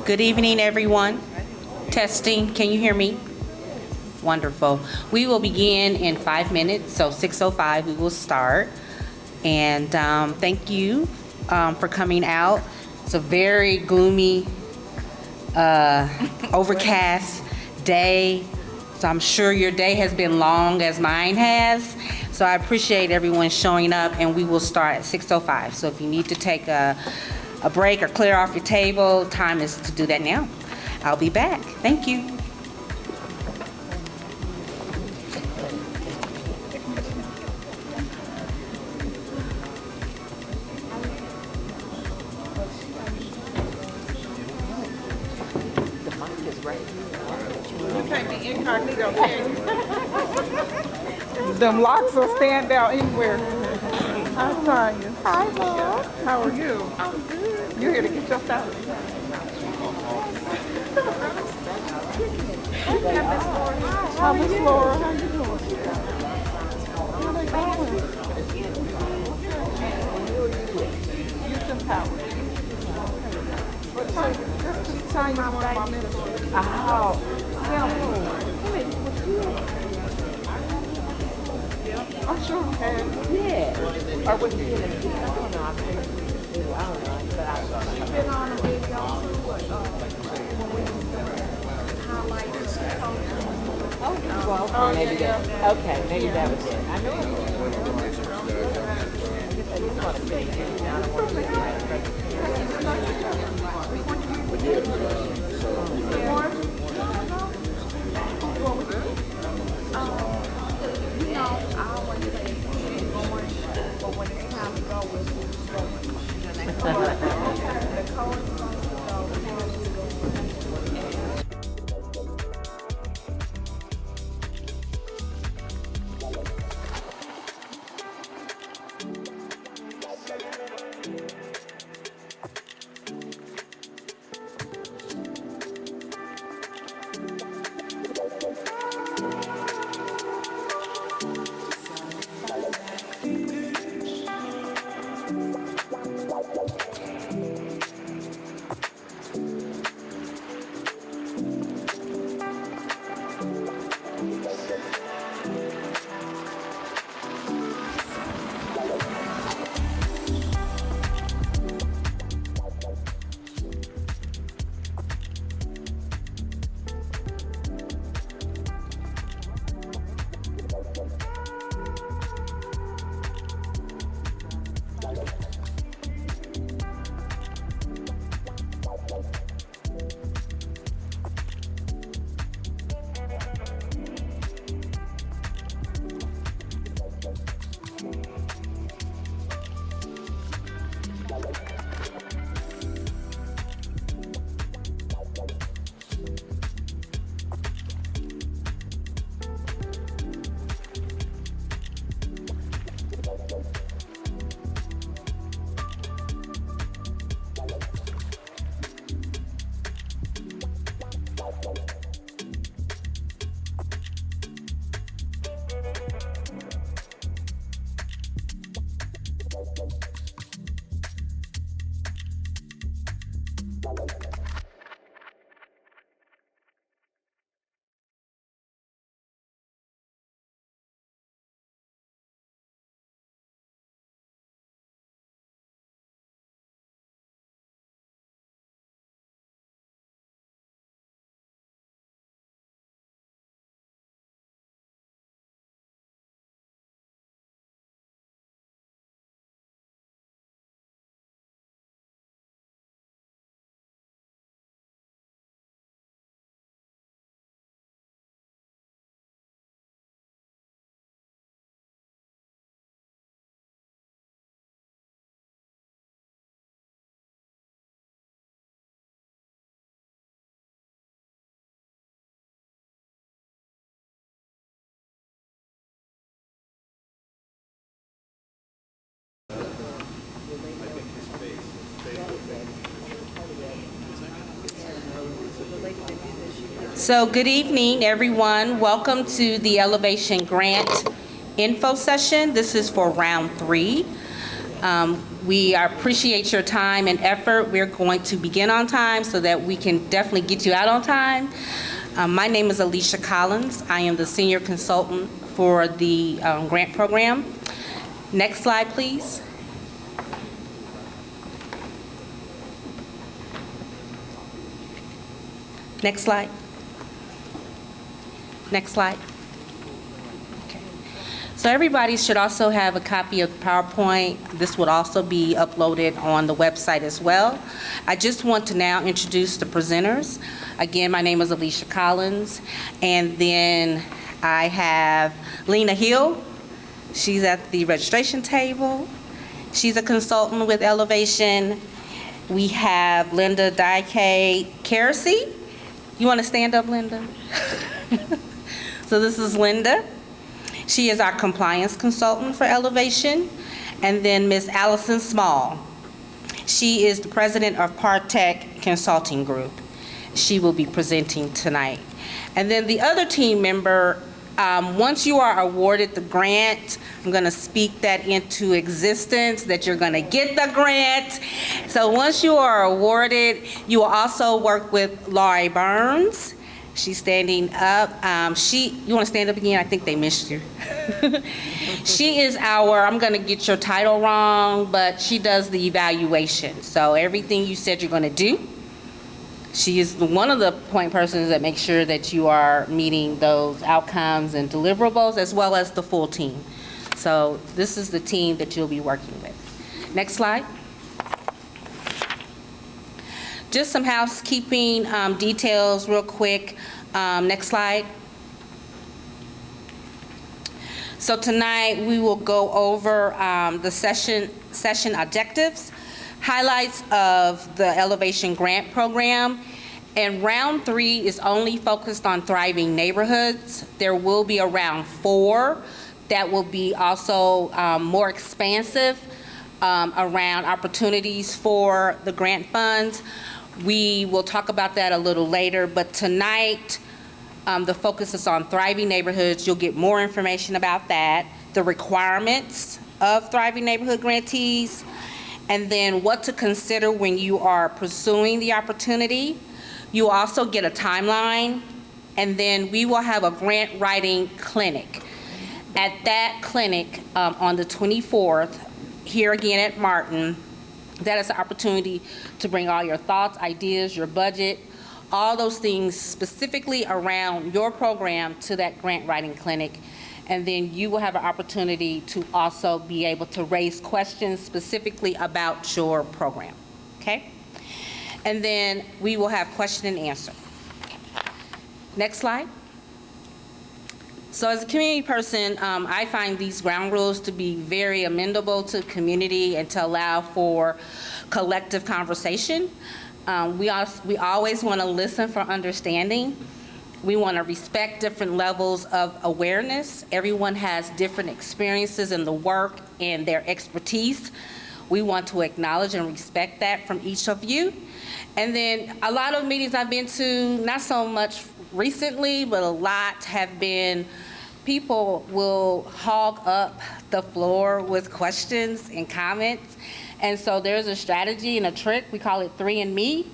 Good evening, everyone. Testing, can you hear me? Wonderful. We will begin in 5 minutes, so 6:05 we will start. And thank you for coming out. It's a very gloomy, overcast day, so I'm sure your day has been long as mine has. So I appreciate everyone showing up, and we will start at 6:05. So if you need to take a break or clear off your table, time is to do that now. I'll be back. Thank you. You can't be incognito, can you? Them locks will stand out anywhere. Hi, Tanya. Hi, Mom. How are you? I'm good. You're here to get your salad. Hi, Miss Laura. How you doing? How they going? Youth empowered. Just Tanya, one of my ministers. Oh, I'm sure we can. yeah. Or was he in a I don't know. I don't know. But She's been on a video too, well, Oh, maybe yeah, that. Okay, maybe that was it. I know it was. I just want to say it. I don't want to say So good evening, everyone. Welcome to the Elevation Grant info session. This is for round 3. We appreciate your time and effort. We're going to begin on time so that we can definitely get you out on time. My name is Alicia Collins. I am the senior consultant for the grant program. Next slide, please. Next slide. Next slide. Okay. So everybody should also have a copy of the PowerPoint. This would also be uploaded on the website as well. I just want to now introduce the presenters. Again, my name is Alicia Collins, and then I have Lena Hill. She's at the registration table. She's a consultant with Elevation. We have Linda Dyke-Kersey. You want to stand up, Linda? So this is Linda. She is our compliance consultant for Elevation. And then Ms. Allison Small. She is the president of Partech Consulting Group. She will be presenting tonight. And then the other team member, once you are awarded the grant, I'm going to speak that into existence, that you're going to get the grant. So once you are awarded, you will also work with Laurie Burns. She's standing up. You want to stand up again? I think they missed you. She is I'm going to get your title wrong, but she does the evaluation. So everything you said you're going to do, she is one of the point persons that makes sure that you are meeting those outcomes and deliverables, as well as the full team. So this is the team that you'll be working with. Next slide. Just some housekeeping details real quick. Next slide. So tonight we will go over the session objectives, highlights of the Elevation Grant Program, and round 3 is only focused on thriving neighborhoods. There will be a round 4 that will be also more expansive around opportunities for the grant funds. We will talk about that a little later, but tonight the focus is on thriving neighborhoods. You'll get more information about that, the requirements of thriving neighborhood grantees, and then what to consider when you are pursuing the opportunity. You also get a timeline, and then we will have a grant writing clinic. At that clinic on the 24th, here again at Martin, that is an opportunity to bring all your thoughts, ideas, your budget, all those things specifically around your program to that grant writing clinic. And then you will have an opportunity to also be able to raise questions specifically about your program, okay? And then we will have question and answer. Next slide. So as a community person, I find these ground rules to be very amenable to community and to allow for collective conversation. We always want to listen for understanding. We want to respect different levels of awareness. Everyone has different experiences in the work and their expertise. We want to acknowledge and respect that from each of you. And then a lot of meetings I've been to, not so much recently, but a lot have been people will hog up the floor with questions and comments. And so there's a strategy and a trick. We call it 3 and Me.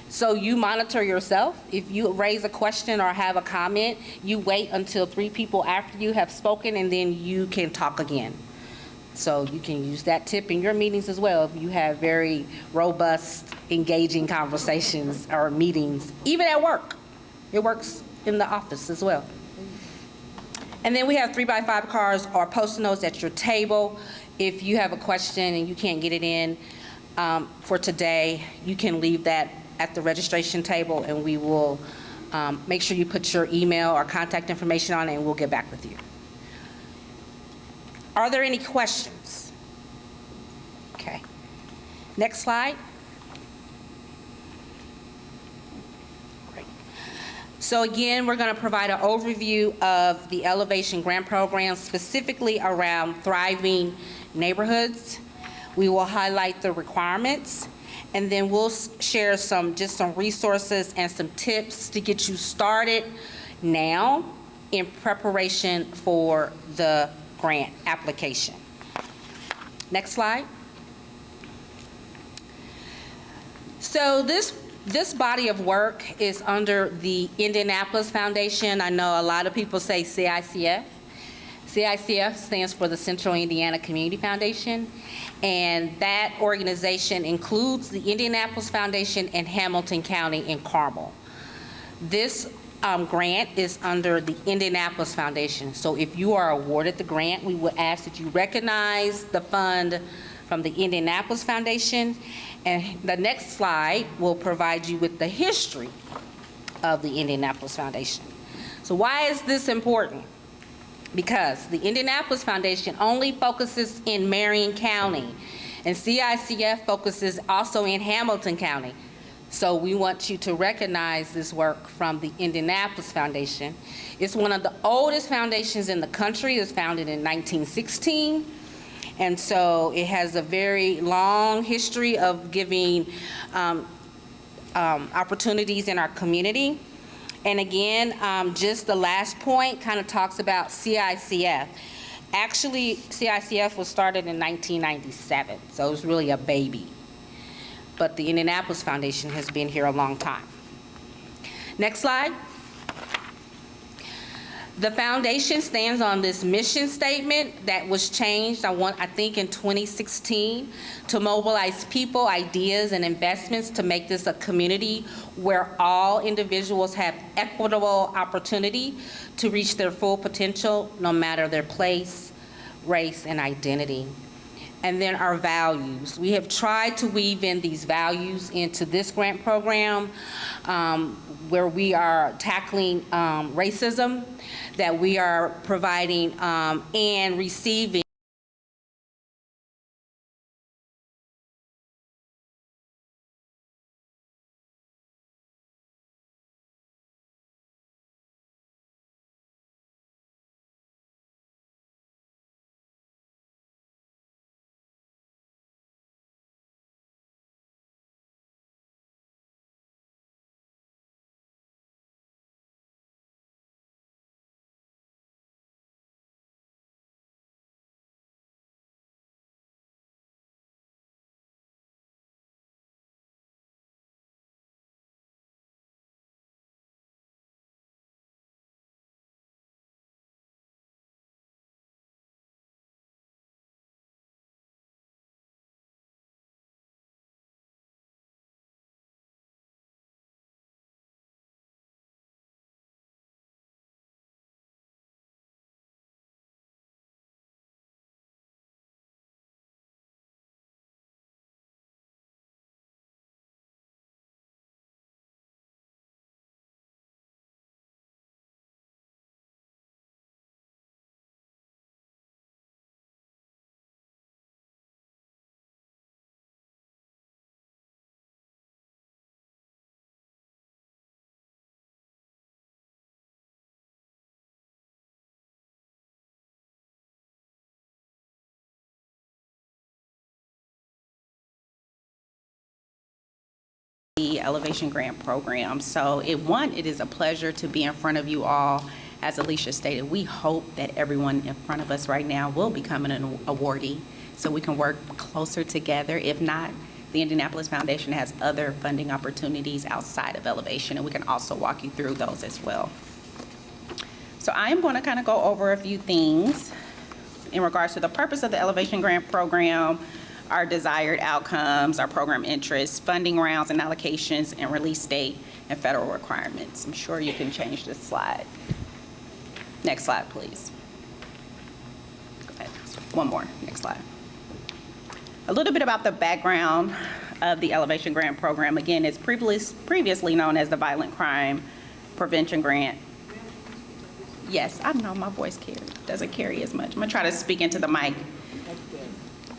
So you monitor yourself. If you raise a question or have a comment, you wait until 3 people after you have spoken, and then you can talk again. So you can use that tip in your meetings as well if you have very robust, engaging conversations or meetings, even at work. It works in the office as well. And then we have 3x5 cards or Post-it notes at your table. If you have a question and you can't get it in for today, you can leave that at the registration table, and we will make sure you put your email or contact information on it, and we'll get back with you. Are there any questions? Okay. Next slide. Great. So again, we're going to provide an overview of the Elevation Grant Program, specifically around thriving neighborhoods. We will highlight the requirements, and then we'll share some resources and some tips to get you started now in preparation for the grant application. Next slide. So this body of work is under the Indianapolis Foundation. I know a lot of people say CICF. CICF stands for the Central Indiana Community Foundation, and that organization includes the Indianapolis Foundation and Hamilton County and Carmel. This grant is under the Indianapolis Foundation. So if you are awarded the grant, we would ask that you recognize the fund from the Indianapolis Foundation. And the next slide will provide you with the history of the Indianapolis Foundation. So why is this important? Because the Indianapolis Foundation only focuses in Marion County, and CICF focuses also in Hamilton County. So we want you to recognize this work from the Indianapolis Foundation. It's one of the oldest foundations in the country. It was founded in 1916. And so it has a very long history of giving opportunities in our community. And again, just the last point kind of talks about CICF. Actually, CICF was started in 1997, so it was really a baby. But the Indianapolis Foundation has been here a long time. Next slide. The foundation stands on this mission statement that was changed, I think in 2016, to mobilize people, ideas, and investments to make this a community where all individuals have equitable opportunity to reach their full potential, no matter their place, race, and identity. And then our values. We have tried to weave in these values into this grant program where we are tackling racism, that we are providing and receiving the Elevation Grant Program. So it is a pleasure to be in front of you all. As Alicia stated, we hope that everyone in front of us right now will become an awardee so we can work closer together. If not, the Indianapolis Foundation has other funding opportunities outside of Elevation, and we can also walk you through those as well. So I am going to kind of go over a few things in regards to the purpose of the Elevation Grant Program, our desired outcomes, our program interests, funding rounds and allocations, and release date and federal requirements. I'm sure you can change this slide. Next slide, please. Go ahead. One more. Next slide. A little bit about the background of the Elevation Grant Program. Again, it's previously known as the Violent Crime Prevention Grant. Yes, I know my voice doesn't carry as much. I'm going to try to speak into the mic.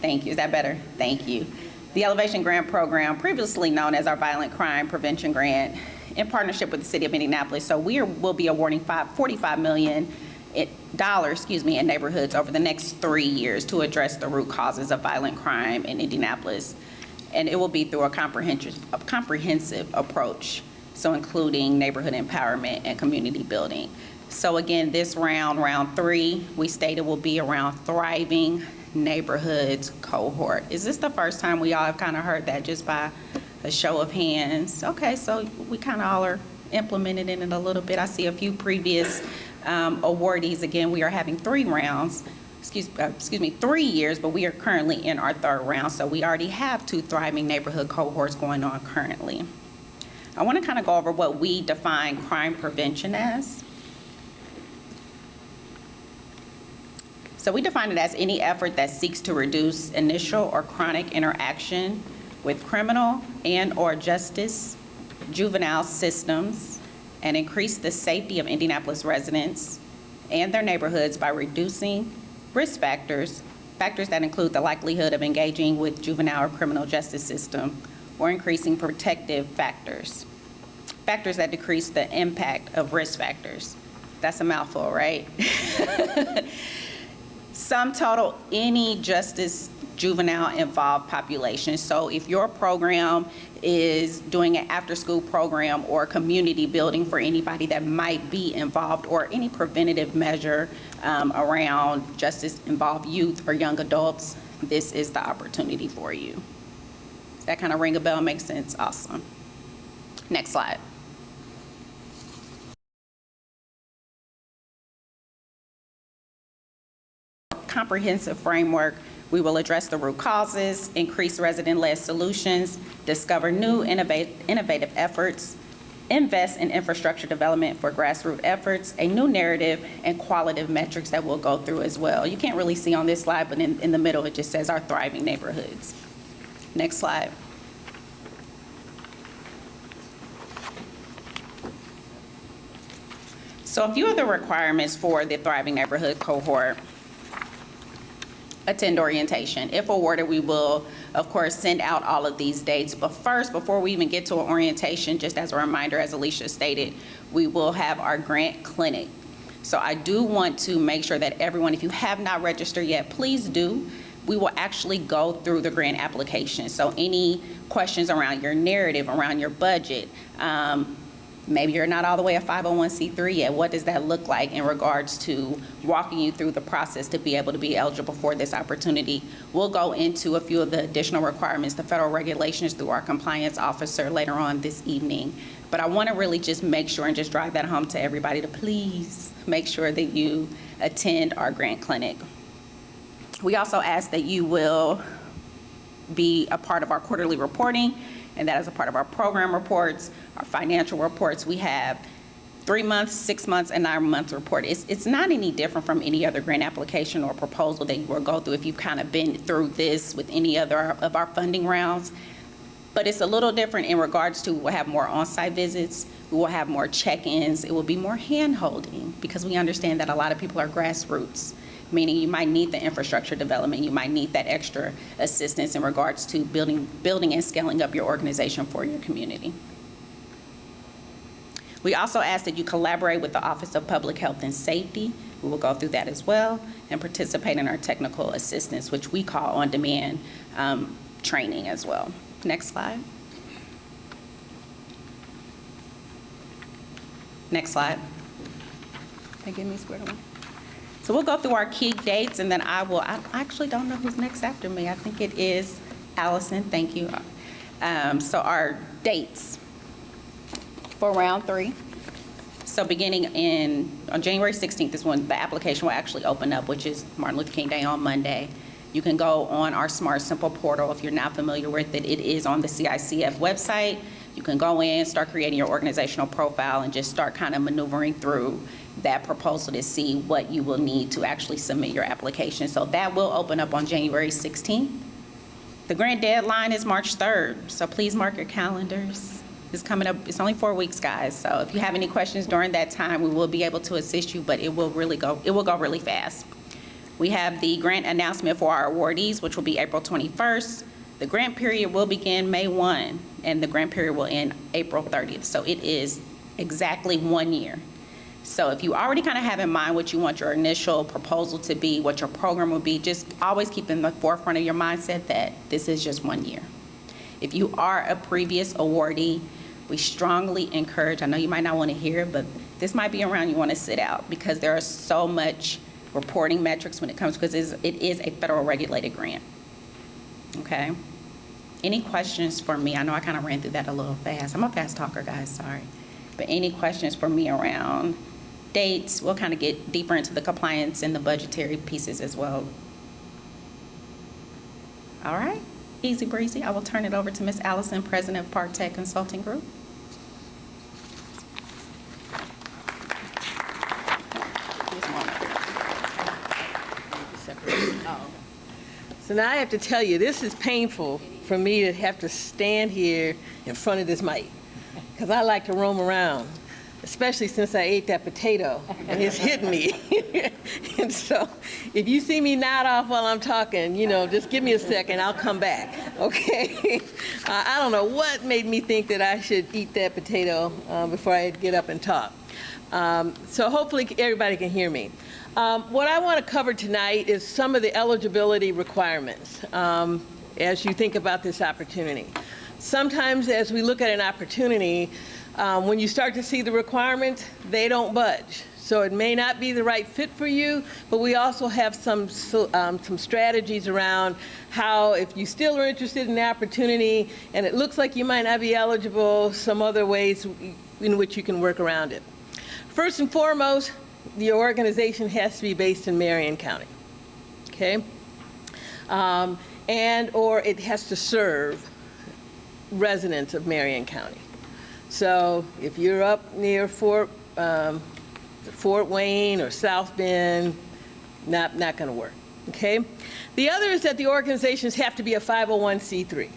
Thank you. Is that better? Thank you. The Elevation Grant Program, previously known as our Violent Crime Prevention Grant, in partnership with the City of Indianapolis. So will be awarding $45 million in neighborhoods over the next 3 years to address the root causes of violent crime in Indianapolis. And it will be through a comprehensive approach, so including neighborhood empowerment and community building. So again, this round 3, we stated will be around thriving neighborhoods cohort. Is this the first time we all have kind of heard that just by A show of hands. Okay, so we kind of all are implemented in it a little bit. I see a few previous awardees. Again, we are having 3 rounds. Excuse me, 3 years, but we are currently in our 3rd round. So we already have 2 thriving neighborhood cohorts going on currently. I want to kind of go over what we define crime prevention as. So we define it as any effort that seeks to reduce initial or chronic interaction with criminal and/or justice, juvenile systems, and increase the safety of Indianapolis residents and their neighborhoods by reducing risk factors that include the likelihood of engaging with juvenile or criminal justice system, or increasing protective factors that decrease the impact of risk factors. That's a mouthful, right? Sum total, any justice juvenile involved population. So if your program is doing an after-school program or community building for anybody that might be involved, or any preventative measure around justice involved youth or young adults, this is the opportunity for you. Does that kind of ring a bell? Make sense? Awesome. Next slide. Comprehensive framework. We will address the root causes, increase resident-led solutions, discover new innovative efforts, invest in infrastructure development for grassroots efforts, a new narrative, and qualitative metrics that we'll go through as well. You can't really see on this slide, but in the middle it just says our thriving neighborhoods. Next slide. So a few of the requirements for the Thriving Neighborhood cohort: attend orientation. If awarded, we will, of course, send out all of these dates. But first, before we even get to an orientation, just as a reminder, as Alicia stated, we will have our grant clinic. So I do want to make sure that everyone, if you have not registered yet, please do. We will actually go through the grant application. So any questions around your narrative, around your budget, maybe you're not all the way a 501c3 yet. What does that look like in regards to walking you through the process to be able to be eligible for this opportunity? We'll go into a few of the additional requirements, the federal regulations, through our compliance officer later on this evening. But I want to really just make sure and just drive that home to everybody to please make sure that you attend our grant clinic. We also ask that you will be a part of our quarterly reporting, and that is a part of our program reports, our financial reports. We have 3 months, 6 months, and 9 month report. It's not any different from any other grant application or proposal that you will go through if you've kind of been through this with any other of our funding rounds. But it's a little different in regards to we'll have more on-site visits, we will have more check-ins, it will be more hand-holding, because we understand that a lot of people are grassroots, meaning you might need the infrastructure development, you might need that extra assistance in regards to building and scaling up your organization for your community. We also ask that you collaborate with the Office of Public Health and Safety. We will go through that as well, and participate in our technical assistance, which we call on-demand training as well. Next slide. Next slide. They give me squared away. So we'll go through our key dates, and then I actually don't know who's next after me. I think it is Allison. Thank you. So our dates for round 3. So beginning on January 16th is when the application will actually open up, which is Martin Luther King Day on Monday. You can go on our Smart Simple portal. If you're not familiar with it, it is on the CICF website. You can go in, start creating your organizational profile, and just start kind of maneuvering through that proposal to see what you will need to actually submit your application. So that will open up on January 16th. The grant deadline is March 3rd, so please mark your calendars. It's coming up, it's only 4 weeks, guys. So if you have any questions during that time, we will be able to assist you, but it will go really fast. We have the grant announcement for our awardees, which will be April 21st. The grant period will begin May 1, and the grant period will end April 30th. So it is exactly 1 year. So if you already kind of have in mind what you want your initial proposal to be, what your program will be, just always keep in the forefront of your mindset that this is just 1 year. If you are a previous awardee, we strongly encourage, I know you might not want to hear it, but this might be around you want to sit out, because there are so much reporting metrics when it comes, because it is a federal regulated grant. Okay? Any questions for me? I know I kind of ran through that a little fast. I'm a fast talker, guys, sorry. But any questions for me around dates? We'll kind of get deeper into the compliance and the budgetary pieces as well. All right, easy breezy. I will turn it over to Ms. Allison, President of Park Tech Consulting Group. So now I have to tell you, this is painful for me to have to stand here in front of this mic, because I like to roam around, especially since I ate that potato and it's hitting me. And so if you see me nod off while I'm talking, just give me a second, I'll come back, okay? I don't know what made me think that I should eat that potato before I get up and talk. So hopefully everybody can hear me. What I want to cover tonight is some of the eligibility requirements as you think about this opportunity. Sometimes as we look at an opportunity, when you start to see the requirements, they don't budge. So it may not be the right fit for you, but we also have some strategies around how, if you still are interested in the opportunity and it looks like you might not be eligible, some other ways in which you can work around it. First and foremost, the organization has to be based in Marion County, okay? And/or it has to serve residents of Marion County. So if you're up near Fort Wayne or South Bend, not going to work, okay? The other is that the organizations have to be a 501c3.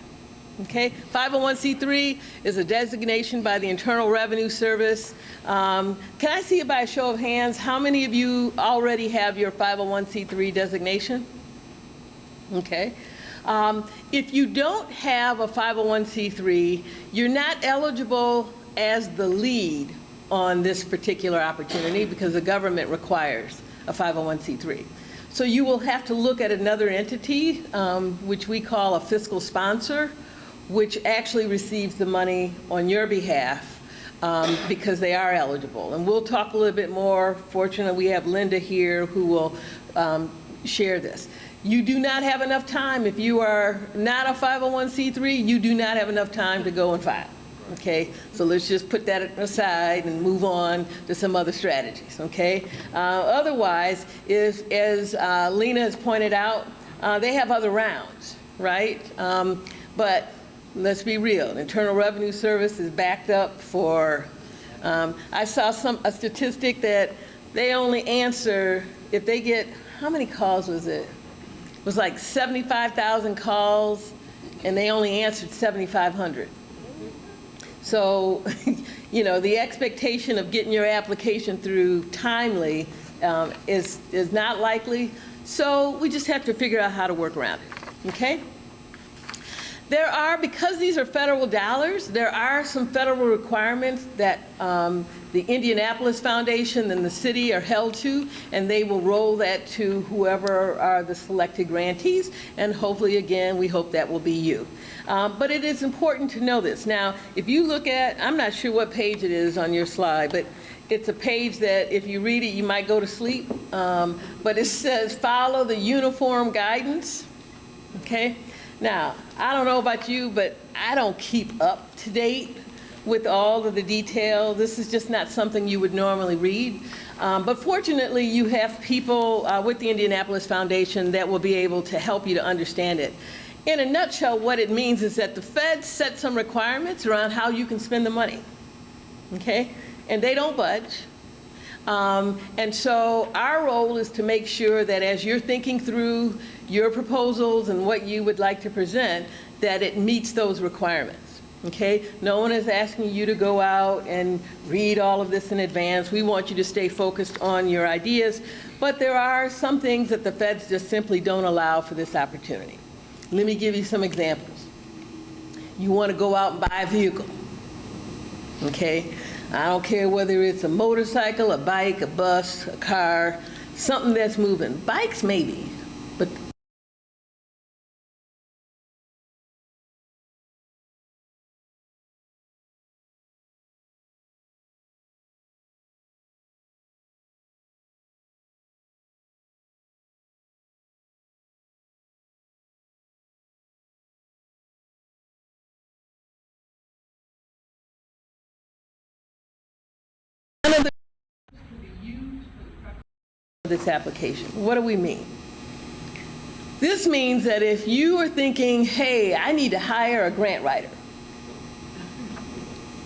Okay, 501c3 is a designation by the Internal Revenue Service. Can I see it by a show of hands? How many of you already have your 501c3 designation? Okay. If you don't have a 501c3, you're not eligible as the lead on this particular opportunity because the government requires a 501c3. So you will have to look at another entity, which we call a fiscal sponsor, which actually receives the money on your behalf because they are eligible. And we'll talk a little bit more. Fortunately, we have Linda here who will share this. You do not have enough time. If you are not a 501c3, you do not have enough time to go and file. Okay, so let's just put that aside and move on to some other strategies, okay? Otherwise, as Lena has pointed out, they have other rounds, right? But let's be real, Internal Revenue Service is backed up for, I saw a statistic that they only answer, if they get, how many calls was it? It was like 75,000 calls, and they only answered 7,500. So, the expectation of getting your application through timely is not likely. So we just have to figure out how to work around it, okay? There are, because these are federal dollars, there are some federal requirements that the Indianapolis Foundation and the city are held to, and they will roll that to whoever are the selected grantees, and hopefully, again, we hope that will be you. But it is important to know this. Now, if you look at, I'm not sure what page it is on your slide, but it's a page that if you read it, you might go to sleep. But it says, follow the uniform guidance, okay? Now, I don't know about you, but I don't keep up to date with all of the detail. This is just not something you would normally read. But fortunately, you have people with the Indianapolis Foundation that will be able to help you to understand it. In a nutshell, what it means is that the feds set some requirements around how you can spend the money, okay? And they don't budge. And so our role is to make sure that as you're thinking through your proposals and what you would like to present, that it meets those requirements, okay? No one is asking you to go out and read all of this in advance. We want you to stay focused on your ideas, but there are some things that the feds just simply don't allow for this opportunity. Let me give you some examples. You want to go out and buy a vehicle, okay? I don't care whether it's a motorcycle, a bike, a bus, a car, something that's moving. Bikes maybe, but this application. What do we mean? This means that if you are thinking, hey, I need to hire a grant writer,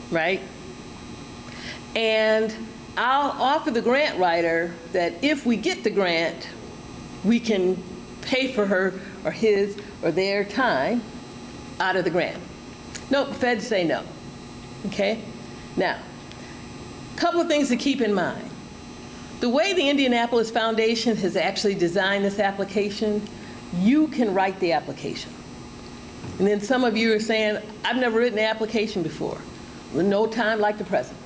right? And I'll offer the grant writer that if we get the grant, we can pay for her or his or their time out of the grant. Nope, feds say no, okay? Now, a couple of things to keep in mind. The way the Indianapolis Foundation has actually designed this application, you can write the application. And then some of you are saying, I've never written an application before. Well, no time like the present,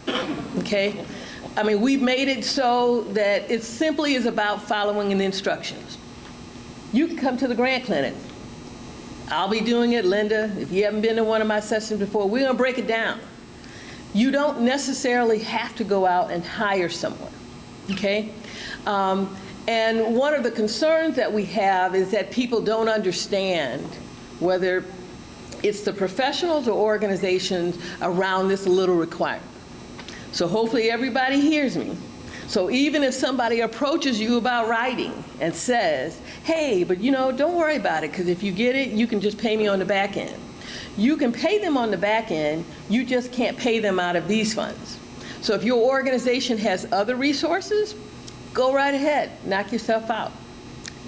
okay? I mean, we've made it so that it simply is about following the instructions. You can come to the grant clinic. I'll be doing it, Linda. If you haven't been to one of my sessions before, we're gonna break it down. You don't necessarily have to go out and hire someone, okay? And one of the concerns that we have is that people don't understand whether it's the professionals or organizations around this little requirement. So hopefully everybody hears me. So even if somebody approaches you about writing and says, hey, but you know, don't worry about it, because if you get it, you can just pay me on the back end. You can pay them on the back end, you just can't pay them out of these funds. So if your organization has other resources, go right ahead, knock yourself out.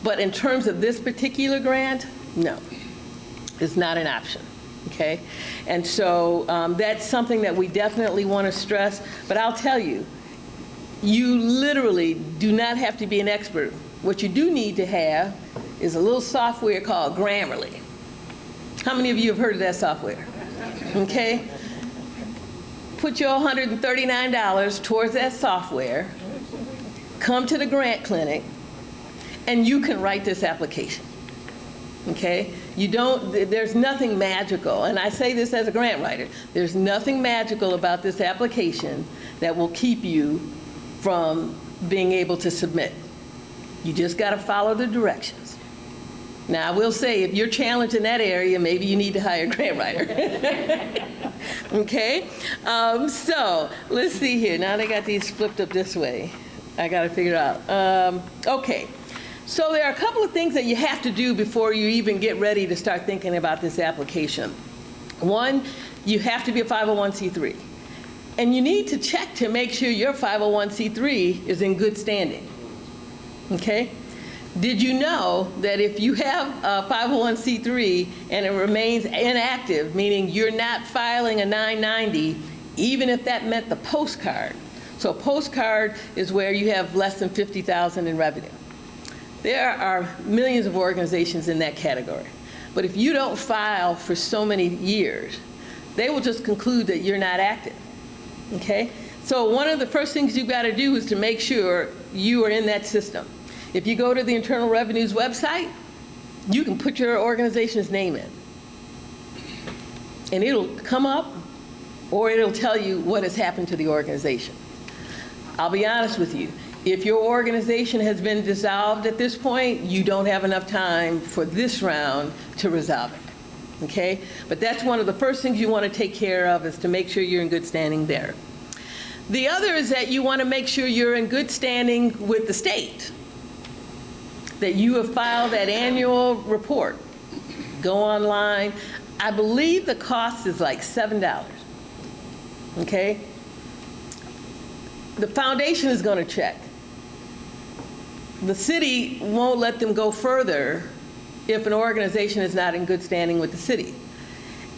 But in terms of this particular grant, no, it's not an option, okay? And so that's something that we definitely want to stress, but I'll tell you, you literally do not have to be an expert. What you do need to have is a little software called Grammarly. How many of you have heard of that software? Okay? Put your $139 towards that software, come to the grant clinic, and you can write this application. Okay? There's nothing magical, and I say this as a grant writer, there's nothing magical about this application that will keep you from being able to submit. You just got to follow the directions. Now, I will say, if you're challenged in that area, maybe you need to hire a grant writer. Okay? So, let's see here. Now they got these flipped up this way. I got to figure it out. Okay. So there are a couple of things that you have to do before you even get ready to start thinking about this application. One, you have to be a 501c3. And you need to check to make sure your 501c3 is in good standing. Okay? Did you know that if you have a 501c3 and it remains inactive, meaning you're not filing a 990, even if that meant the postcard? So postcard is where you have less than $50,000 in revenue. There are millions of organizations in that category. But if you don't file for so many years, they will just conclude that you're not active. Okay? So one of the first things you've got to do is to make sure you are in that system. If you go to the Internal Revenue's website, you can put your organization's name in. And it'll come up, or it'll tell you what has happened to the organization. I'll be honest with you. If your organization has been dissolved at this point, you don't have enough time for this round to resolve it. Okay? But that's one of the first things you want to take care of, is to make sure you're in good standing there. The other is that you want to make sure you're in good standing with the state, that you have filed that annual report. Go online. I believe the cost is like $7. Okay? The foundation is going to check. The city won't let them go further if an organization is not in good standing with the city.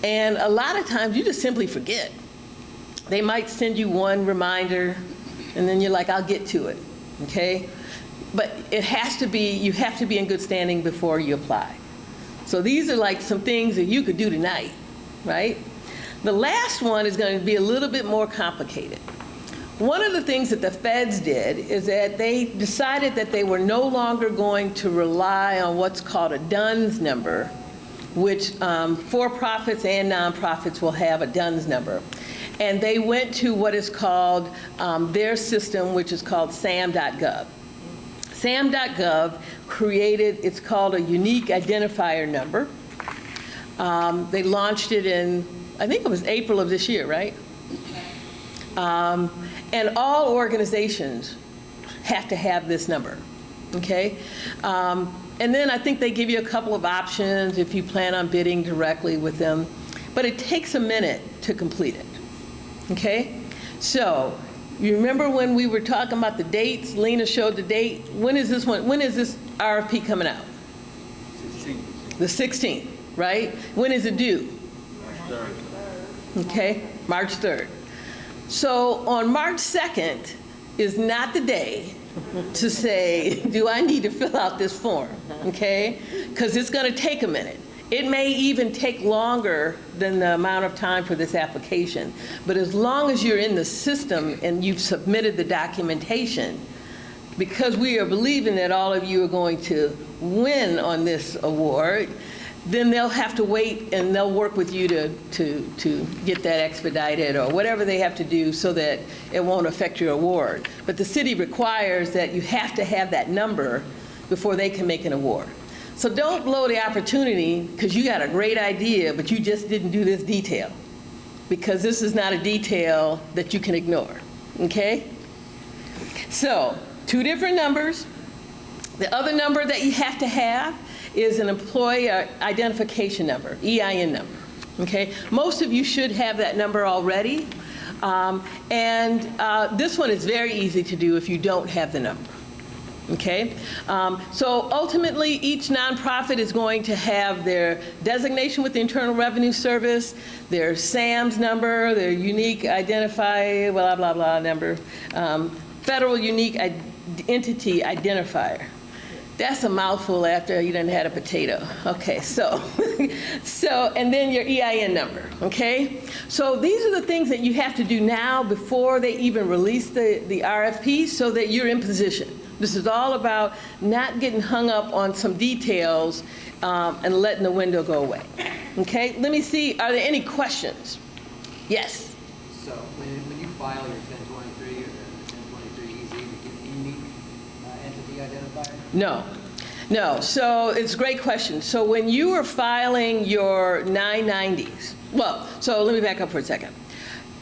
And a lot of times you just simply forget. They might send you one reminder, and then you're like, I'll get to it, okay? But it has to be, you have to be in good standing before you apply. So these are like some things that you could do tonight, right? The last one is going to be a little bit more complicated. One of the things that the feds did is that they decided that they were no longer going to rely on what's called a DUNS number, which for-profits and nonprofits will have a DUNS number. And they went to what is called their system, which is called SAM.gov. SAM.gov created, it's called a unique identifier number. They launched it in, I think it was April of this year, right? And all organizations have to have this number. okay? And then I think they give you a couple of options if you plan on bidding directly with them, but it takes a minute to complete it, okay? So, you remember when we were talking about the dates? Lena showed the date. When is this RFP coming out? 16th. The 16th, right? When is it due? March 3rd. Okay, March 3rd. So on March 2nd is not the day to say, do I need to fill out this form, okay? Because it's going to take a minute. It may even take longer than the amount of time for this application. But as long as you're in the system and you've submitted the documentation, because we are believing that all of you are going to win on this award, then they'll have to wait and they'll work with you to get that expedited or whatever they have to do so that it won't affect your award. But the city requires that you have to have that number before they can make an award. So don't blow the opportunity because you got a great idea, but you just didn't do this detail. Because this is not a detail that you can ignore, okay? So, 2 different numbers. The other number that you have to have is an employee identification number, EIN number, okay? Most of you should have that number already. This one is very easy to do if you don't have the number. Okay, so ultimately each nonprofit is going to have their designation with the Internal Revenue Service, their SAMS number, their unique identifier, blah, blah, blah number, federal unique entity identifier. That's a mouthful after you done had a potato. Okay, so, and then your EIN number, okay? So these are the things that you have to do now before they even release the RFP so that you're in position. This is all about not getting hung up on some details and letting the window go away. Okay, let me see, are there any questions? Yes? So when you file your 1023 or the 1023 EZ, you get unique entity identifier? No, so it's a great question. So when you are filing your 990s, well, so let me back up for a second.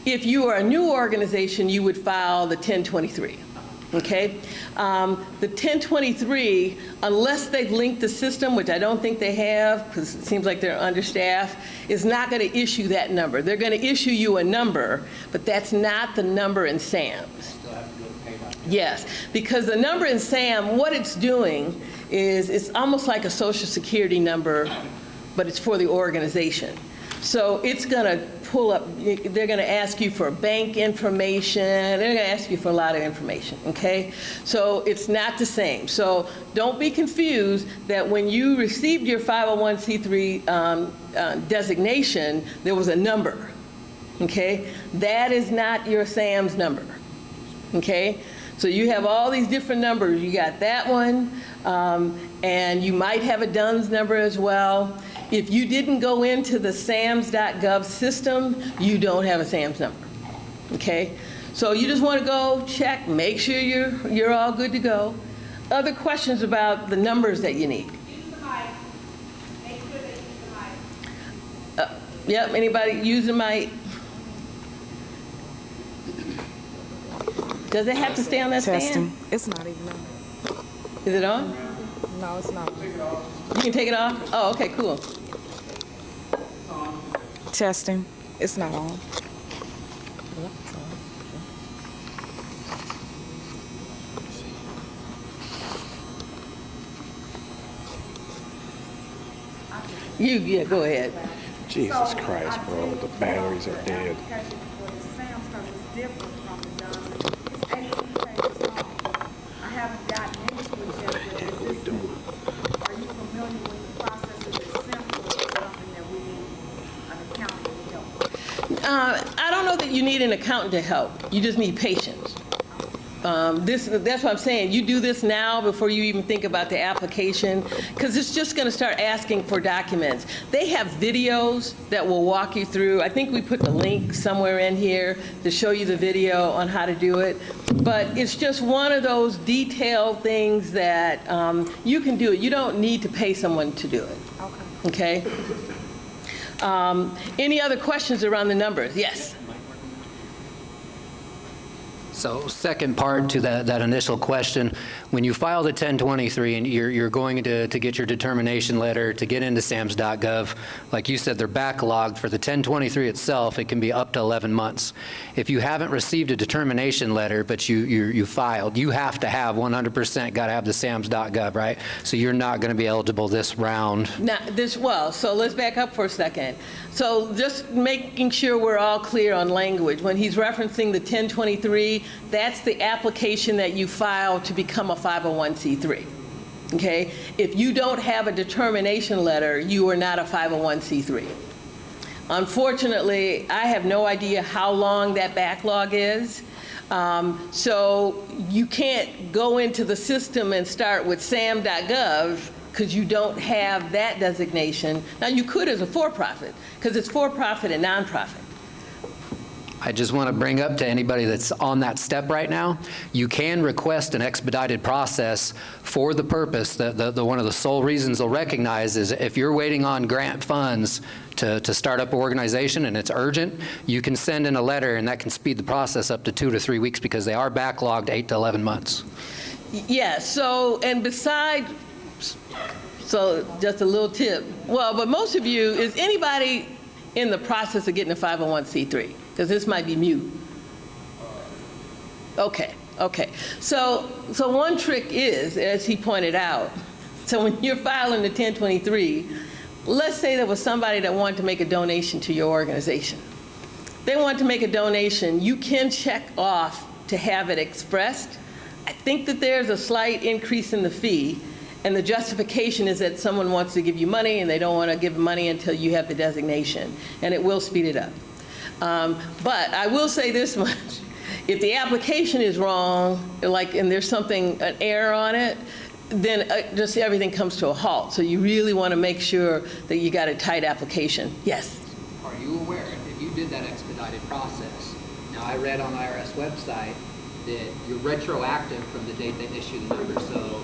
If you are a new organization, you would file the 1023. Okay? The 1023, unless they've linked the system, which I don't think they have, because it seems like they're understaffed, is not going to issue that number. They're going to issue you a number, but that's not the number in SAMS. Still have to go to pay. Yes, because the number in SAM, what it's doing is it's almost like a Social Security number, but it's for the organization. So it's going to pull up, they're going to ask you for bank information, they're going to ask you for a lot of information, okay? So it's not the same. So don't be confused that when you received your 501c3 designation, there was a number, okay? That is not your SAMS number, okay? So you have all these different numbers. You got that one, and you might have a DUNS number as well. If you didn't go into the SAMS.gov system, you don't have a SAMS number, okay? So you just want to go check, make sure you're all good to go. Other questions about the numbers that you need? Use the mic. Make sure they use the mic. Yep, anybody use the mic? Does it have to stay on that Testing. stand? It's not even on. Is it on? No, it's not. You can take it off? Oh, okay, cool. Testing. It's not on. Yeah, go ahead. Jesus Christ, bro. The batteries are dead. Application for the SAMS because it's different from the DUNS. It's 18 pages long. I haven't gotten into it yet, but are you familiar with the process? Is it simple or something that we need an accountant to help? I don't know that you need an accountant to help. You just need patience. That's what I'm saying. You do this now before you even think about the application, because it's just going to start asking for documents. They have videos that will walk you through. I think we put the link somewhere in here to show you the video on how to do it. But it's just one of those detailed things that you can do it. You don't need to pay someone to do it. Okay? Any other questions around the numbers? Yes? So second part to that initial question, when you file the 1023 and you're going to get your determination letter to get into SAMS.gov, like you said, they're backlogged. For the 1023 itself, it can be up to 11 months. If you haven't received a determination letter, but you filed, you have to have 100% got to have the SAMS.gov, right? So you're not going to be eligible this round. Now, so let's back up for a second. So just making sure we're all clear on language. When he's referencing the 1023, that's the application that you file to become a 501c3. Okay? If you don't have a determination letter, you are not a 501c3. Unfortunately, I have no idea how long that backlog is. So you can't go into the system and start with sam.gov because you don't have that designation. Now, you could as a for-profit, because it's for-profit and nonprofit. I just want to bring up to anybody that's on that step right now, you can request an expedited process for the purpose that one of the sole reasons they'll recognize is if you're waiting on grant funds to start up an organization and it's urgent, you can send in a letter and that can speed the process up to 2 to 3 weeks because they are backlogged 8 to 11 months. Yeah, so, and besides, so just a little tip. Well, but most of you, is anybody in the process of getting a 501c3? Because this might be mute. Okay. So one trick is, as he pointed out, so when you're filing the 1023, let's say there was somebody that wanted to make a donation to your organization. They want to make a donation, you can check off to have it expressed. I think that there's a slight increase in the fee, and the justification is that someone wants to give you money and they don't want to give money until you have the designation, and it will speed it up. But I will say this much. If the application is wrong, and there's an error on it, then just everything comes to a halt. So you really want to make sure that you got a tight application. Yes? Are you aware, if you did that expedited process, now I read on the IRS website that you're retroactive from the date they issue the number. So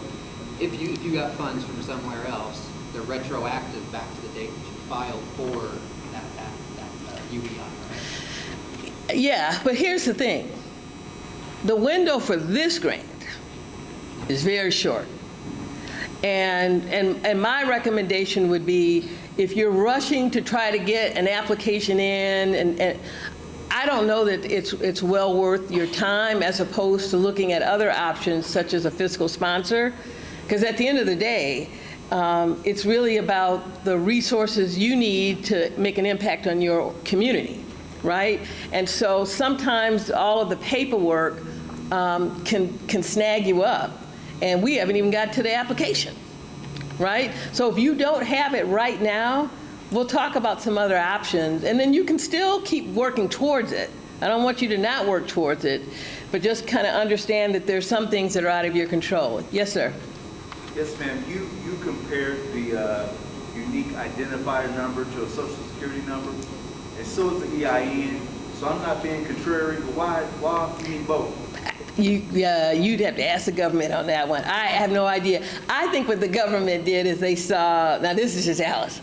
if you got funds from somewhere else, they're retroactive back to the date that you filed for that UEI, right? Yeah, but here's the thing. The window for this grant is very short. And my recommendation would be, if you're rushing to try to get an application in, and I don't know that it's well worth your time as opposed to looking at other options such as a fiscal sponsor, because at the end of the day, it's really about the resources you need to make an impact on your community, right? And so sometimes all of the paperwork can snag you up, and we haven't even got to the application, right? So if you don't have it right now, we'll talk about some other options, and then you can still keep working towards it. I don't want you to not work towards it, but just kind of understand that there's some things that are out of your control. Yes, sir? Yes, ma'am. You compared the unique identifier number to a social security number, and so is the EIN. So I'm not being contrary, but why you need both? You'd have to ask the government on that one. I have no idea. I think what the government did is they saw, now this is just Alice,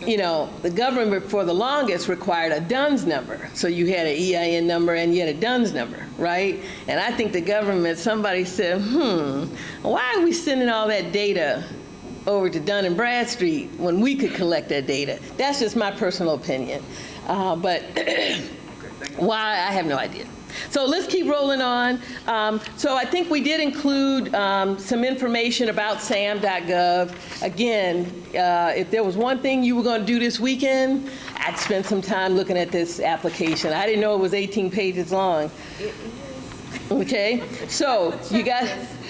you know, the government for the longest required a DUNS number. So you had an EIN number and you had a DUNS number, right? And I think the government, somebody said, why are we sending all that data over to Dun & Bradstreet when we could collect that data? That's just my personal opinion. But why, I have no idea. So let's keep rolling on. So I think we did include some information about sam.gov. Again, if there was one thing you were going to do this weekend, I'd spend some time looking at this application. I didn't know it was 18 pages long. Okay, so you got,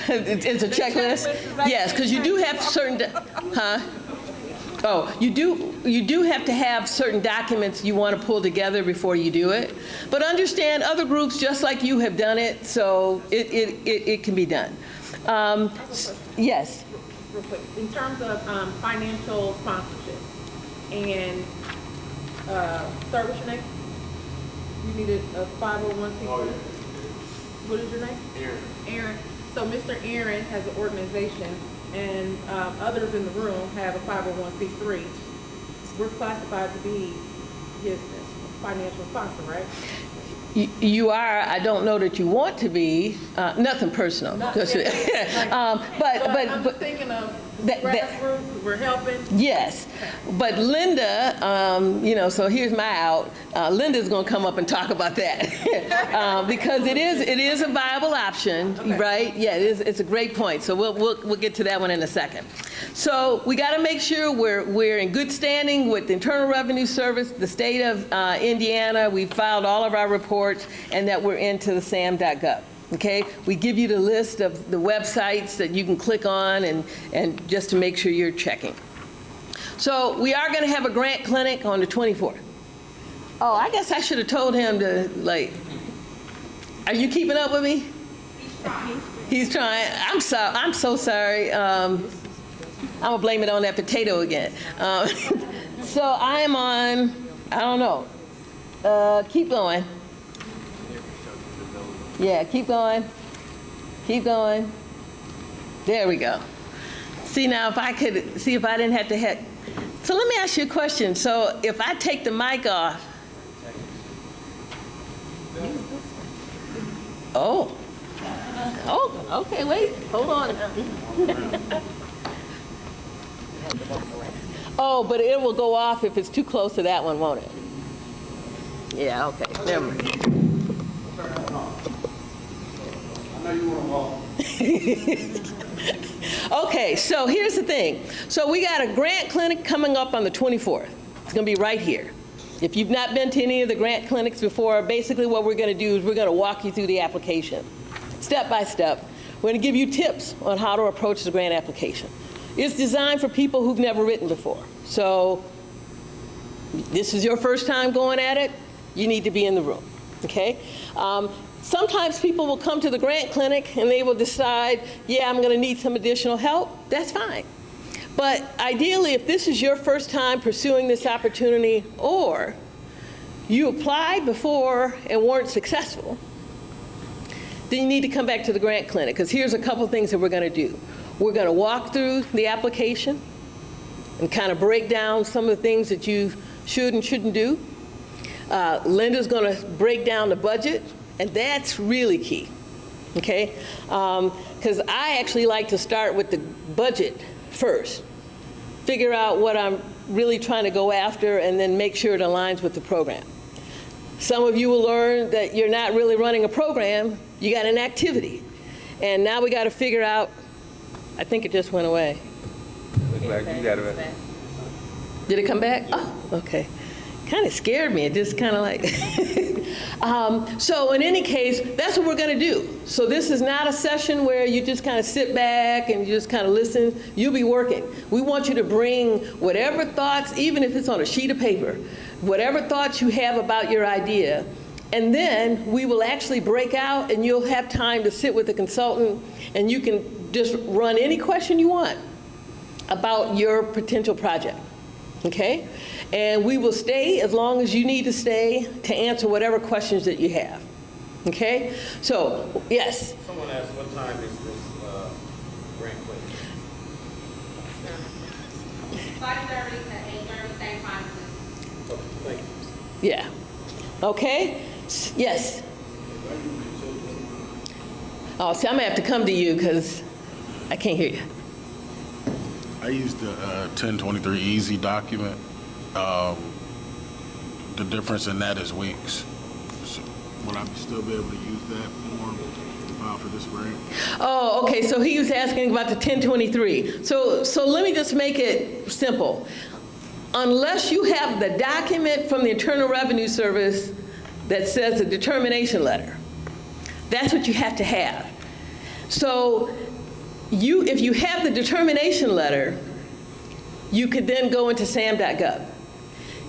it's a checklist? Yes, because you do have certain, Oh, you do have to have certain documents you want to pull together before you do it. But understand other groups just like you have done it, so it can be done. Yes? Real quick, in terms of financial sponsorship and, sir, what's your name? You needed a 501c3? Oh, yeah. What is your name? Aaron. So Mr. Aaron has an organization, and others in the room have a 501c3. We're classified to be his financial sponsor, right? You are, I don't know that you want to be, nothing personal. I'm just thinking of that- grassroots, we're helping. Yes, but Linda, so here's my out. Linda's going to come up and talk about that because it is a viable option, right? Yeah, it's a great point. So we'll get to that one in a second. So we got to make sure we're in good standing with the Internal Revenue Service, the state of Indiana. We filed all of our reports, and that we're into the SAM.gov. Okay, we give you the list of the websites that you can click on and just to make sure you're checking. So we are going to have a grant clinic on the 24th. Oh, I guess I should have told him to, are you keeping up with me? He's trying. I'm so sorry. I'm going to blame it on that potato again. So I am on, I don't know. Keep going. Yeah, keep going. Keep going. There we go. See, now if I didn't have to hit. So let me ask you a question. So if I take the mic off. Oh, okay, wait, hold on. Oh, but it will go off if it's too close to that one, won't it? Yeah, okay, never mind. Okay, so here's the thing. So we got a grant clinic coming up on the 24th. It's going to be right here. If you've not been to any of the grant clinics before, basically what we're going to do is we're going to walk you through the application, step by step. We're going to give you tips on how to approach the grant application. It's designed for people who've never written before. So this is your first time going at it, you need to be in the room, okay? Sometimes people will come to the grant clinic and they will decide, yeah, I'm going to need some additional help. That's fine. But ideally, if this is your first time pursuing this opportunity, or you applied before and weren't successful, then you need to come back to the grant clinic, because here's a couple things that we're going to do. We're going to walk through the application and kind of break down some of the things that you should and shouldn't do. Linda's going to break down the budget. And that's really key, okay? Because I actually like to start with the budget first, figure out what I'm really trying to go after, and then make sure it aligns with the program. Some of you will learn that you're not really running a program, you got an activity. And now we got to figure out, I think it just went away. Looks like you got it. Did it come back? Oh, okay. Kind of scared me. It just kind of like. So in any case, that's what we're going to do. So this is not a session where you just kind of sit back and you just kind of listen. You'll be working. We want you to bring whatever thoughts, even if it's on a sheet of paper, whatever thoughts you have about your idea. And then we will actually break out and you'll have time to sit with the consultant and you can just run any question you want about your potential project. Okay? And we will stay as long as you need to stay to answer whatever questions that you have. Okay? So, yes? Someone asked, what time is this grant clinic? 5:30 to 8:30, same time. Okay, thank you. Yeah. Okay? Yes? Oh, see, I'm going to have to come to you because I can't hear you. I used the 1023 Easy document. The difference in that is weeks. So would I still be able to use that form to file for this grant? Oh, okay, so he was asking about the 1023. So let me just make it simple. Unless you have the document from the Internal Revenue Service that says the determination letter, that's what you have to have. So if you have the determination letter, you could then go into SAM.gov.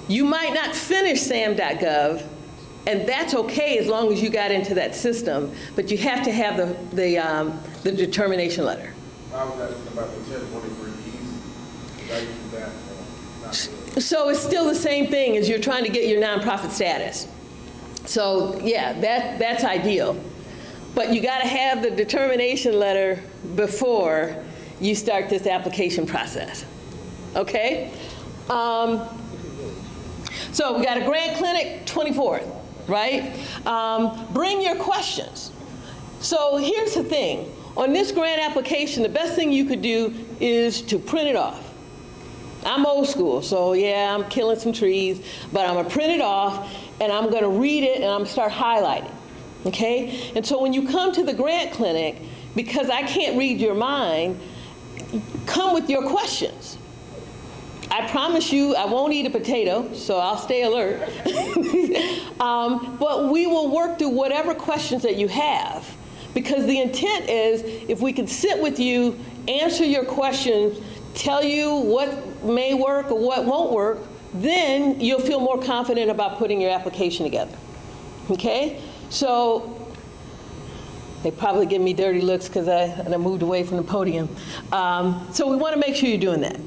You might not finish SAM.gov, and that's okay as long as you got into that system, but you have to have the determination letter. I was asking about the 1023 Easy. Did I use that? Not So it's still the same thing as you're trying to get your nonprofit status. So yeah, that's ideal. But you got to have the determination letter before you start this application process. Okay? So we got a grant clinic 24th. right? Bring your questions. So here's the thing. On this grant application, the best thing you could do is to print it off. I'm old school, so yeah, I'm killing some trees, but I'm gonna print it off, and I'm gonna read it, and I'm gonna start highlighting, okay? And so when you come to the grant clinic, because I can't read your mind, come with your questions. I promise you I won't eat a potato, so I'll stay alert. But we will work through whatever questions that you have, because the intent is if we can sit with you, answer your questions, tell you what may work or what won't work, then you'll feel more confident about putting your application together. Okay? So they probably give me dirty looks because I moved away from the podium. So we want to make sure you're doing that.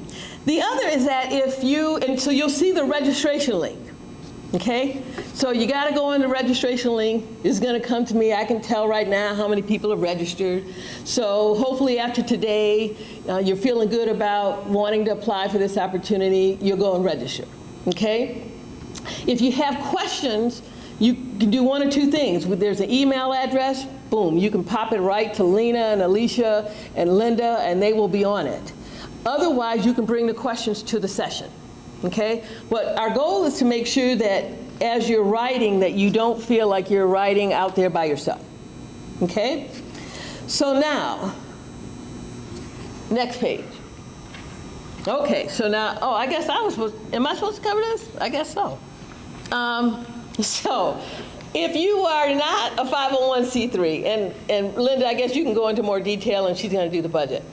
The other is that and so you'll see the registration link. Okay? So you got to go on the registration link. It's going to come to me. I can tell right now how many people are registered. So hopefully after today, you're feeling good about wanting to apply for this opportunity, you'll go and register. Okay? If you have questions, you can do one or two things. There's an email address. Boom. You can pop it right to Lena and Alicia and Linda, and they will be on it. Otherwise, you can bring the questions to the session. Okay? But our goal is to make sure that as you're writing, that you don't feel like you're writing out there by yourself. Okay? So now, next page. Okay, so now, I guess am I supposed to cover this? I guess so. So, if you are not a 501c3, and Linda, I guess you can go into more detail and she's going to do the budget.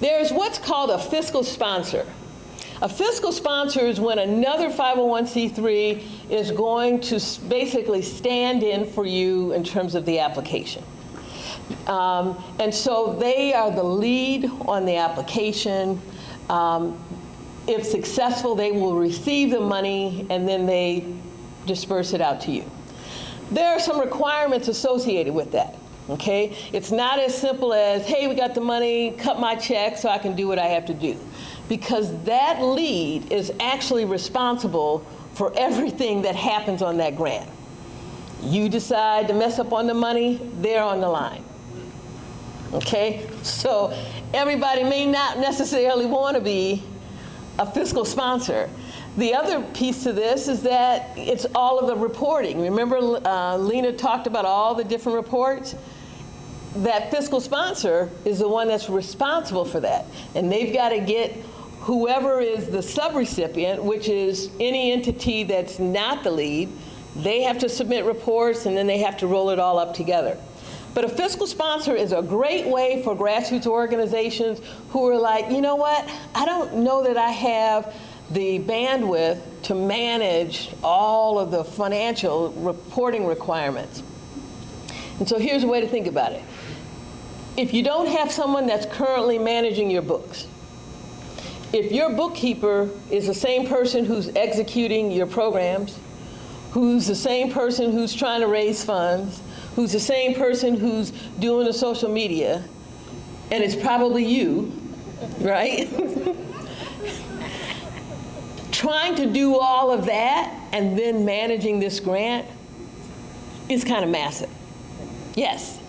There's what's called a fiscal sponsor. A fiscal sponsor is when another 501c3 is going to basically stand in for you in terms of the application. And so they are the lead on the application. If successful, they will receive the money and then they disperse it out to you. There are some requirements associated with that. Okay? It's not as simple as, hey, we got the money, cut my check so I can do what I have to do. Because that lead is actually responsible for everything that happens on that grant. You decide to mess up on the money, they're on the line. Okay? So everybody may not necessarily want to be a fiscal sponsor. The other piece to this is that it's all of the reporting. Remember, Lena talked about all the different reports? That fiscal sponsor is the one that's responsible for that. And they've got to get whoever is the subrecipient, which is any entity that's not the lead, they have to submit reports and then they have to roll it all up together. But a fiscal sponsor is a great way for grassroots organizations who are like, you know what, I don't know that I have the bandwidth to manage all of the financial reporting requirements. And so here's a way to think about it. If you don't have someone that's currently managing your books, if your bookkeeper is the same person who's executing your programs, who's the same person who's trying to raise funds, who's the same person who's doing the social media, and it's probably you, right? Trying to do all of that and then managing this grant is kind of massive. Yes?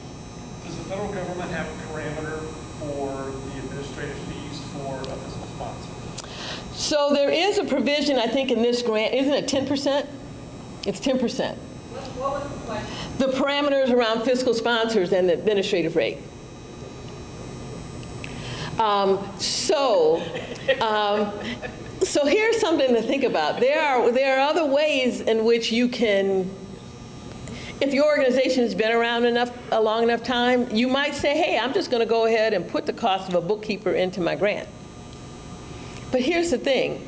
Does the federal government have a parameter for the administrative fees for a fiscal sponsor? So there is a provision, I think, in this grant. Isn't it 10%? It's 10%. What was the question? The parameters around fiscal sponsors and the administrative rate. So here's something to think about. There are other ways in which you can, if your organization has been around a long enough time, you might say, hey, I'm just going to go ahead and put the cost of a bookkeeper into my grant. But here's the thing.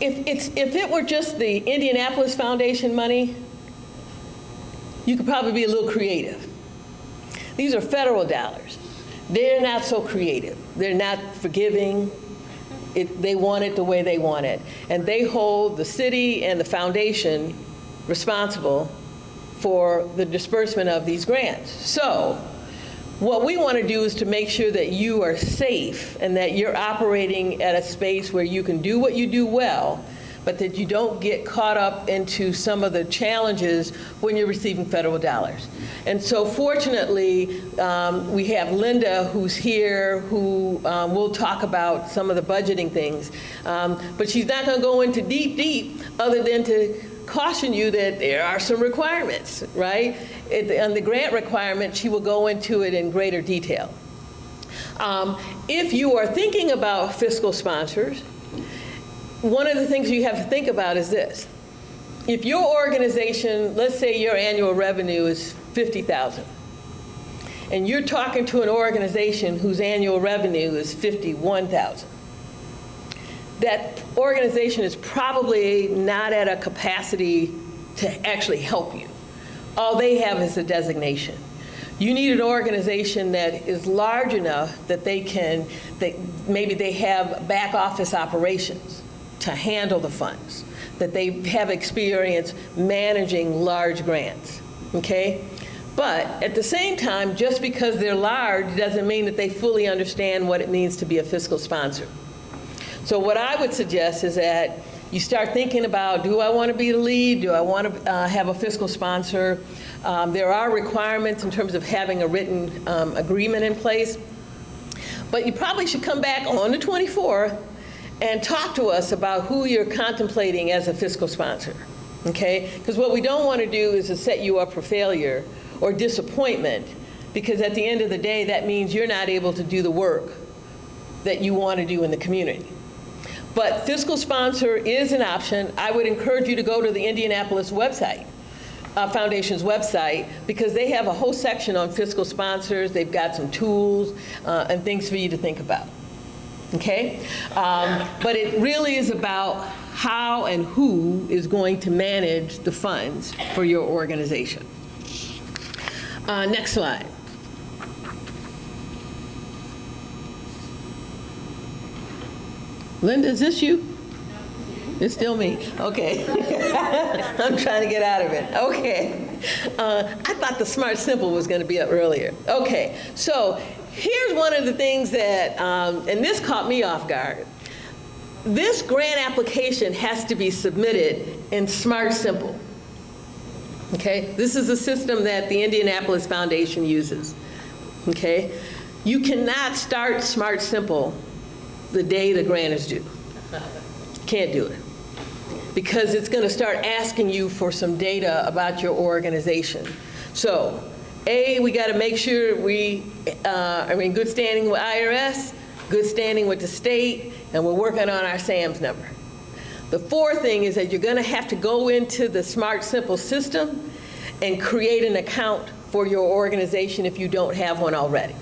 If it were just the Indianapolis Foundation money, you could probably be a little creative. These are federal dollars. They're not so creative. They're not forgiving. They want it the way they want it. And they hold the city and the foundation responsible for the disbursement of these grants. So what we want to do is to make sure that you are safe and that you're operating at a space where you can do what you do well, but that you don't get caught up into some of the challenges when you're receiving federal dollars. And so fortunately, we have Linda who's here who will talk about some of the budgeting things. But she's not going to go into deep, other than to caution you that there are some requirements, right? On the grant requirement, she will go into it in greater detail. If you are thinking about fiscal sponsors, one of the things you have to think about is this. If your organization, let's say your annual revenue is $50,000, and you're talking to an organization whose annual revenue is $51,000, that organization is probably not at a capacity to actually help you. All they have is a designation. You need an organization that is large enough that maybe they have back office operations to handle the funds, that they have experience managing large grants, okay? But at the same time, just because they're large doesn't mean that they fully understand what it means to be a fiscal sponsor. So what I would suggest is that you start thinking about, do I want to be the lead? Do I want to have a fiscal sponsor? There are requirements in terms of having a written agreement in place. But you probably should come back on the 24th and talk to us about who you're contemplating as a fiscal sponsor, okay? Because what we don't want to do is to set you up for failure or disappointment, because at the end of the day, that means you're not able to do the work that you want to do in the community. But fiscal sponsor is an option. I would encourage you to go to the Indianapolis website, Foundation's website, because they have a whole section on fiscal sponsors. They've got some tools and things for you to think about, okay? But it really is about how and who is going to manage the funds for your organization. Next slide. Linda, is this you? It's still me. Okay. I'm trying to get out of it. Okay. I thought the Smart Simple was going to be up earlier. Okay. So here's one of the things that, and this caught me off guard. This grant application has to be submitted in Smart Simple. Okay? This is a system that the Indianapolis Foundation uses. Okay? You cannot start Smart Simple the day the grant is due. Can't do it. Because it's going to start asking you for some data about your organization. So, A, we got to make sure we are in good standing with IRS, good standing with the state, and we're working on our SAMS number. The fourth thing is that you're going to have to go into the Smart Simple system and create an account for your organization if you don't have one already.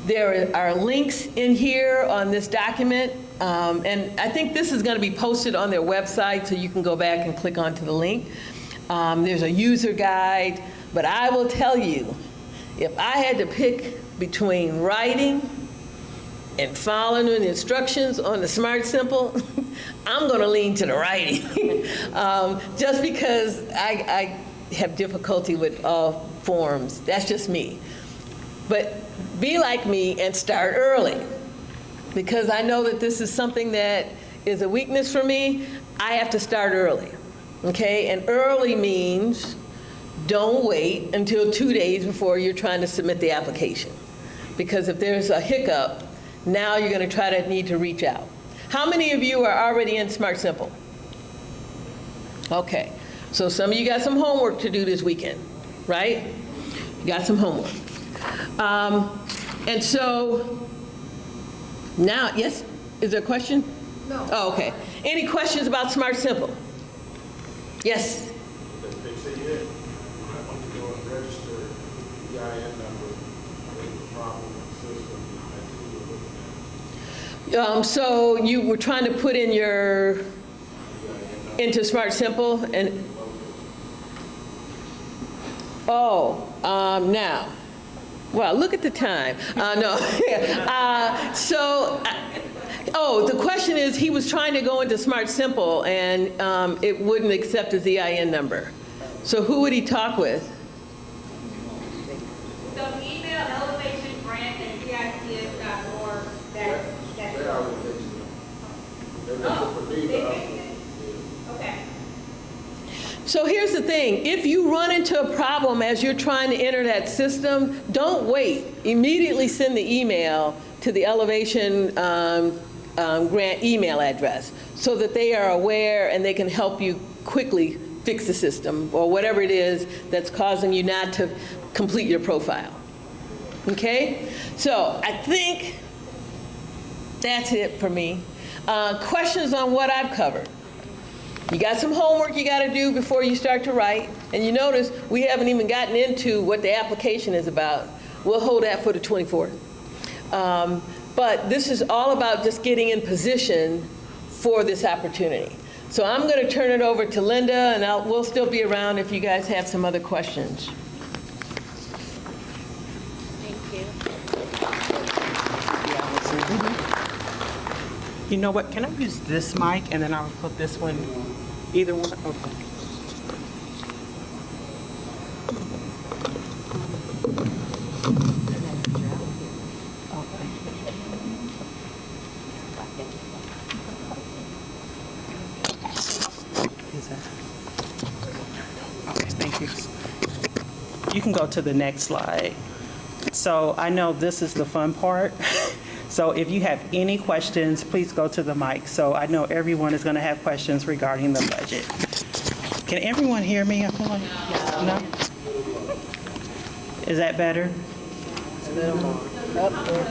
There are links in here on this document, and I think this is going to be posted on their website, so you can go back and click onto the link. There's a user guide, but I will tell you, if I had to pick between writing and following the instructions on the Smart Simple, I'm going to lean to the writing, just because I have difficulty with all forms. That's just me. But be like me and start early, because I know that this is something that is a weakness for me. I have to start early, okay? And early means don't wait until 2 days before you're trying to submit the application, because if there's a hiccup, now you're going to try to need to reach out. How many of you are already in Smart Simple? Okay, so some of you got some homework to do this weekend, right? You got some homework. And so now, yes, is there a question? No. Oh, okay. Any questions about Smart Simple? Yes? They say you want to go and register the EIN number in the problem system that you were looking at. So you were trying to put in your, into Smart Simple and, now. Well, look at the time. No. The question is, he was trying to go into Smart Simple, and it wouldn't accept his EIN number. So who would he talk with? So email elevationgrant@cics.org. They already fixed it. So here's the thing, if you run into a problem as you're trying to enter that system, don't wait. Immediately send the email to the Elevation grant email address so that they are aware and they can help you quickly fix the system or whatever it is that's causing you not to complete your profile. Okay? So I think that's it for me. Questions on what I've covered? You got some homework you got to do before you start to write. And you notice we haven't even gotten into what the application is about. We'll hold that for the 24th. But this is all about just getting in position for this opportunity. So I'm going to turn it over to Linda, and we'll still be around if you guys have some other questions. You know what, can I use this mic and then I'll put this one, either one? Okay. Okay, thank you. You can go to the next slide. So I know this is the fun part. So if you have any questions, please go to the mic. So I know everyone is going to have questions regarding the budget. Can everyone hear me? I feel like, no? Is that better? A little more. Up there.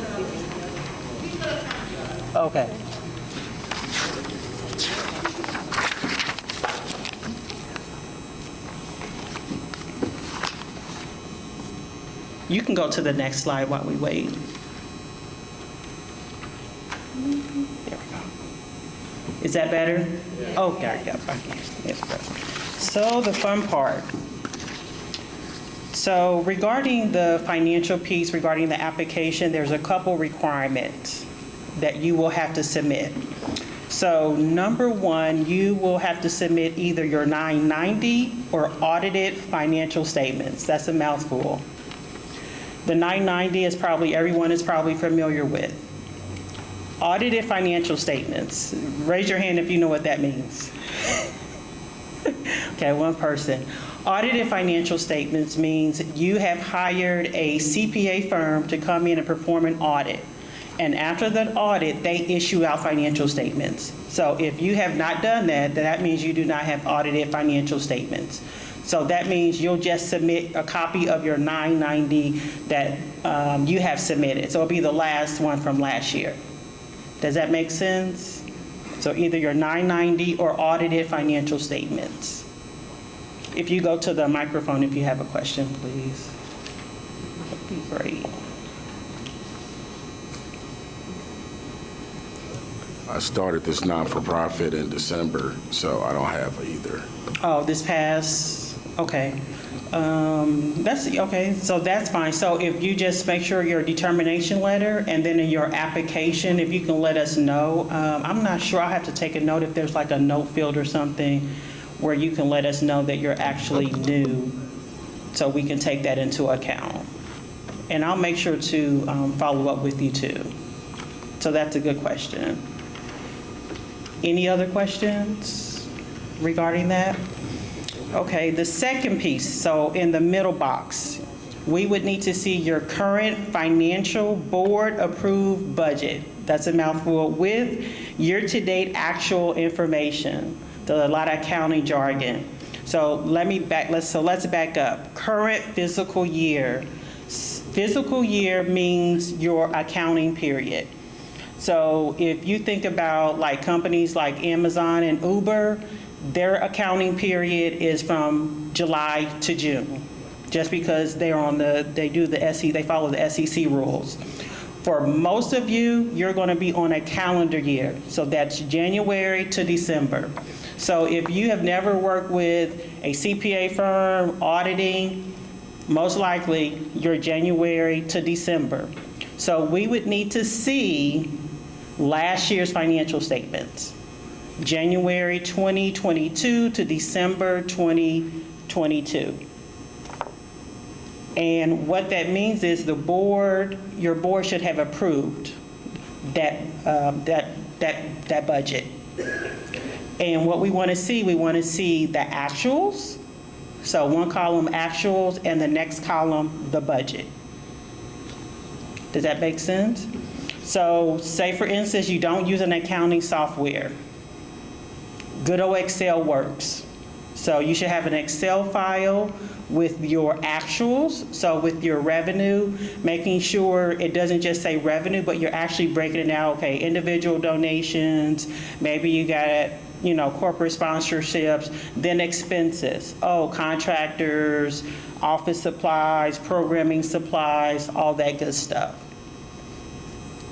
Okay. You can go to the next slide while we wait. There we go. Is that better? Yeah. Okay, yeah, okay. Yes, so the fun part. So regarding the financial piece, regarding the application, there's a couple requirements that you will have to submit. So number one, you will have to submit either your 990 or audited financial statements. That's a mouthful. The 990 is probably, everyone is probably familiar with. Audited financial statements. Raise your hand if you know what that means. Okay, one person. Audited financial statements means you have hired a CPA firm to come in and perform an audit. And after the audit, they issue out financial statements. So if you have not done that, then that means you do not have audited financial statements. So that means you'll just submit a copy of your 990 that you have submitted. So it'll be the last one from last year. Does that make sense? So either your 990 or audited financial statements. If you go to the microphone, if you have a question, please. That'd be great. I started this non-for-profit in December, so I don't have either. Oh, this past, okay. That's, okay, so that's fine. So if you just make sure your determination letter and then in your application, if you can let us know. I'm not sure, I'll have to take a note if there's like a note field or something where you can let us know that you're actually new, so we can take that into account. And I'll make sure to follow up with you too. So that's a good question. Any other questions regarding that? Okay, the second piece, so in the middle box, we would need to see your current financial board-approved budget. That's a mouthful, with year-to-date actual information, a lot of accounting jargon. So let's back up. Current fiscal year. Fiscal year means your accounting period. So if you think about like companies like Amazon and Uber, their accounting period is from July to June, just because they follow the SEC rules. For most of you, you're going to be on a calendar year, so that's January to December. So if you have never worked with a CPA firm auditing, most likely you're January to December. So we would need to see last year's financial statements, January 2022 to December 2022. And what that means is your board should have approved that budget. And what we want to see the actuals. So one column actuals and the next column the budget. Does that make sense? So say for instance, you don't use an accounting software. Good old Excel works. So you should have an Excel file with your actuals, so with your revenue, making sure it doesn't just say revenue, but you're actually breaking it out, okay, individual donations, maybe you got, corporate sponsorships, then expenses, contractors, office supplies, programming supplies, all that good stuff.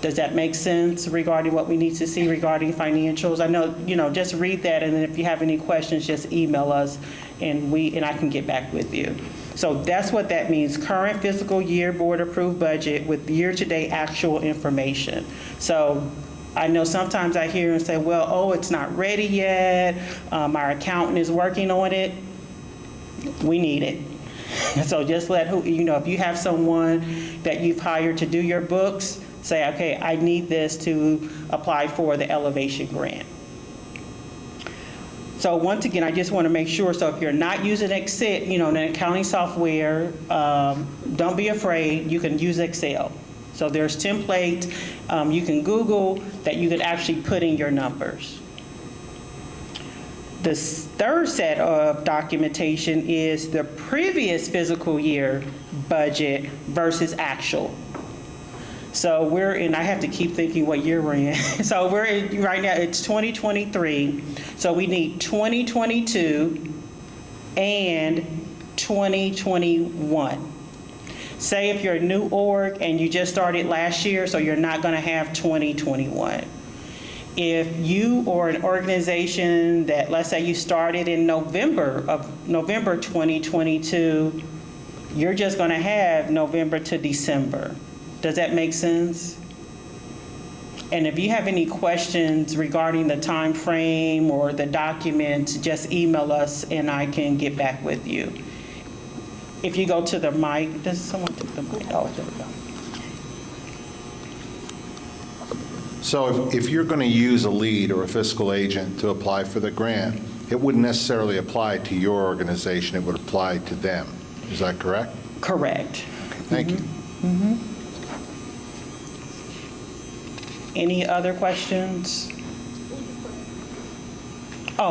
Does that make sense regarding what we need to see regarding financials? I know, just read that, and then if you have any questions, just email us, and I can get back with you. So that's what that means, current fiscal year board-approved budget with year-to-date actual information. So I know sometimes I hear and say, well, it's not ready yet, our accountant is working on it. We need it. So just if you have someone that you've hired to do your books, say, okay, I need this to apply for the elevation grant. So once again, I just want to make sure, so if you're not using Excel, an accounting software, don't be afraid, you can use Excel. So there's templates, you can Google that you can actually put in your numbers. The third set of documentation is the previous fiscal year budget versus actual. So I have to keep thinking what year we're in. So right now, it's 2023. So we need 2022 and 2021. Say if you're a new org and you just started last year, so you're not going to have 2021. If you or an organization that, let's say you started in November 2022, you're just going to have November to December. Does that make sense? And if you have any questions regarding the time frame or the documents, just email us and I can get back with you. If you go to the mic, does someone take the mic? Oh, there we go. So if you're going to use a lead or a fiscal agent to apply for the grant, it wouldn't necessarily apply to your organization, it would apply to them. Is that correct? Correct. Okay, thank you. Any other questions?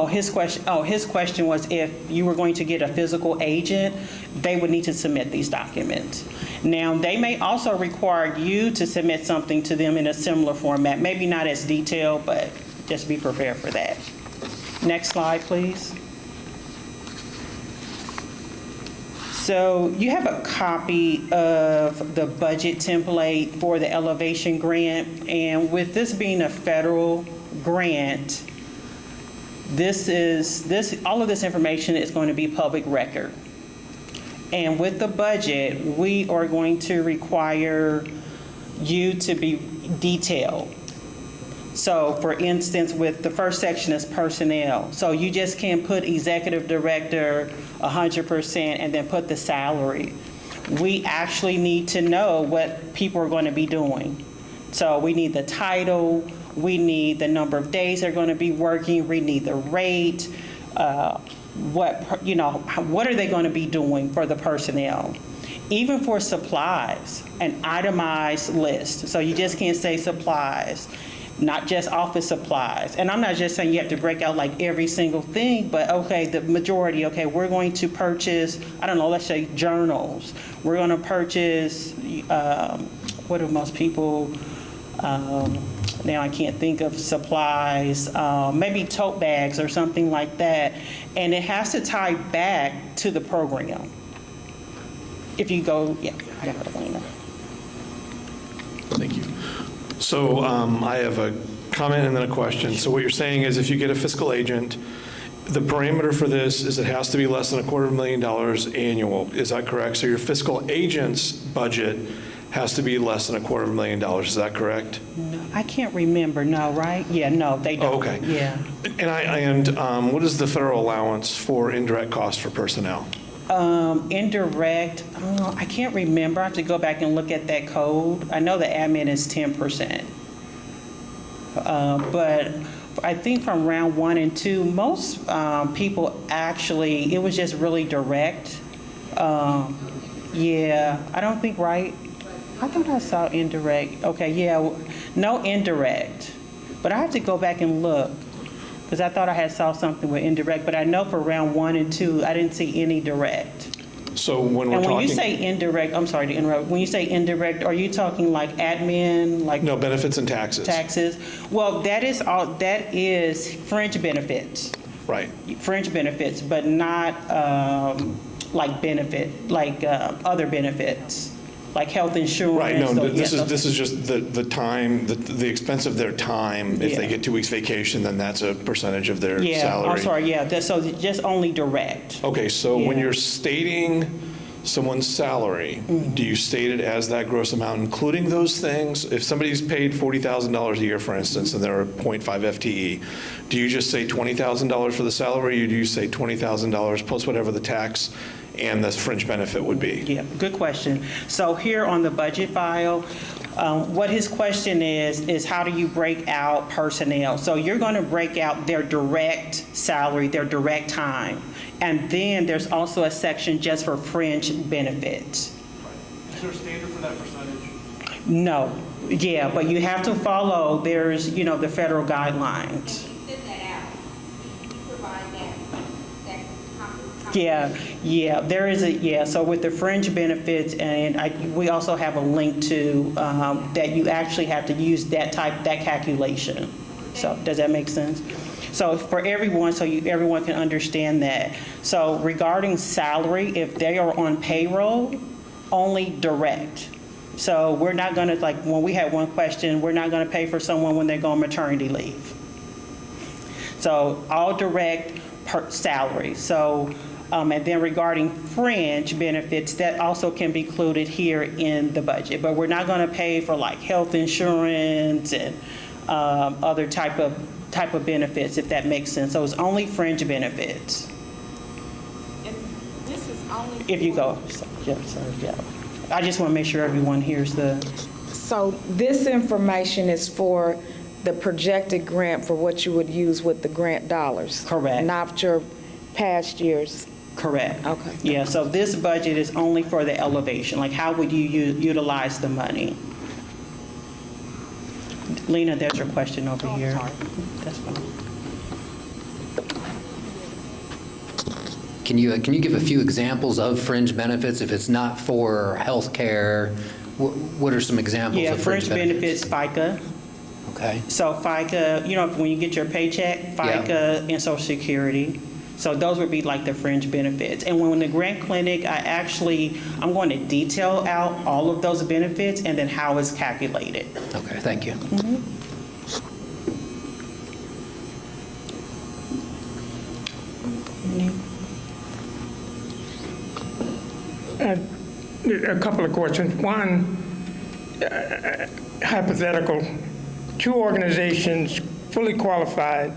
His question was if you were going to get a physical agent, they would need to submit these documents. Now, they may also require you to submit something to them in a similar format, maybe not as detailed, but just be prepared for that. Next slide, please. So you have a copy of the budget template for the elevation grant, and with this being a federal grant, all of this information is going to be public record. And with the budget, we are going to require you to be detailed. So for instance, with the first section is personnel. So you just can't put executive director 100% and then put the salary. We actually need to know what people are going to be doing. So we need the title, we need the number of days they're going to be working, we need the rate, what are they going to be doing for the personnel. Even for supplies, an itemized list. So you just can't say supplies, not just office supplies. And I'm not just saying you have to break out like every single thing, but okay, the majority, okay, we're going to purchase, I don't know, let's say journals. We're going to purchase, what do most people, now I can't think of supplies, maybe tote bags or something like that. And it has to tie back to the program. If you go, yeah, I got it. Thank you. So I have a comment and then a question. So what you're saying is if you get a fiscal agent, the parameter for this is it has to be less than $250,000 annual. Is that correct? So your fiscal agent's budget has to be less than $250,000. Is that correct? No, I can't remember. No, right? Yeah, no, they don't. Oh, okay. Yeah. And what is the federal allowance for indirect costs for personnel? Indirect, I can't remember. I have to go back and look at that code. I know the admin is 10%. But I think from round 1 and 2, most people actually, it was just really direct. Yeah, I don't think, right? I thought I saw indirect. Okay, yeah, no indirect. But I have to go back and look, because I thought I had saw something with indirect, but I know for round 1 and 2, I didn't see any direct. So when we're And talking. when you say indirect, I'm sorry to interrupt, when you say indirect, are you talking like admin, like No, benefits and taxes. taxes? Well, that is fringe benefits. Right. Fringe benefits, but not like other benefits, like health insurance. Right, no, or- this yeah, is just the time, the expense of their time. If they Yeah. get 2 weeks vacation, then that's a percentage of their Yeah, salary. I'm sorry, yeah, so just only direct. Okay, so when Yeah. you're stating someone's salary, do you state it as that gross amount, including those things? If somebody's paid $40,000 a year, for instance, and they're a .5 FTE, do you just say $20,000 for the salary, or do you say $20,000 plus whatever the tax and the fringe benefit would be? Yeah, good question. So here on the budget file, what his question is how do you break out personnel? So you're going to break out their direct salary, their direct time. And then there's also a section just for fringe benefits. Is there a standard for that percentage? No, yeah, but you have to follow, there's, the federal guidelines. Yeah, there is so with the fringe benefits, and we also have a link to, that you actually have to use that calculation. So, does that make sense? So for everyone, everyone can understand that. So regarding salary, if they are on payroll, only direct. So we're not gonna, like, when we had one question, we're not gonna pay for someone when they go on maternity leave. So all direct salary. So, and then regarding fringe benefits, that also can be included here in the budget. But we're not gonna pay for like health insurance and other type of benefits, if that makes sense. So it's only fringe benefits. And this is only. If you go, yeah. I just want to make sure everyone hears the. So this information is for the projected grant for what you would use with the grant dollars? Correct. Not your past years? Correct. Okay. Yeah, so this budget is only for the elevation, like how would you utilize the money? Lena, there's your question over here. Sorry. That's fine. Can you give a few examples of fringe benefits? If it's not for health care, what are some examples Yeah, of fringe benefits? FICA. Okay. So FICA, when you get your paycheck, FICA and Social Security. So those would be like the fringe benefits. And when the grant clinic, I'm going to detail out all of those benefits and then how it's calculated. Okay, thank you. A couple of questions. One, hypothetical, 2 organizations fully qualified,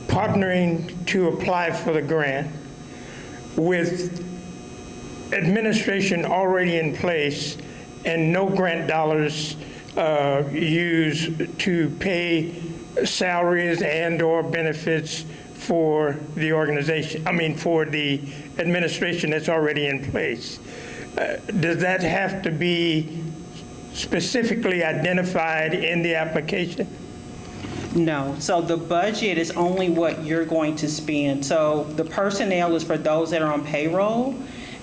partnering to apply for the grant with administration already in place and no grant dollars used to pay salaries and/or benefits for the organization, for the administration that's already in place. Does that have to be specifically identified in the application? No. So the budget is only what you're going to spend. So the personnel is for those that are on payroll,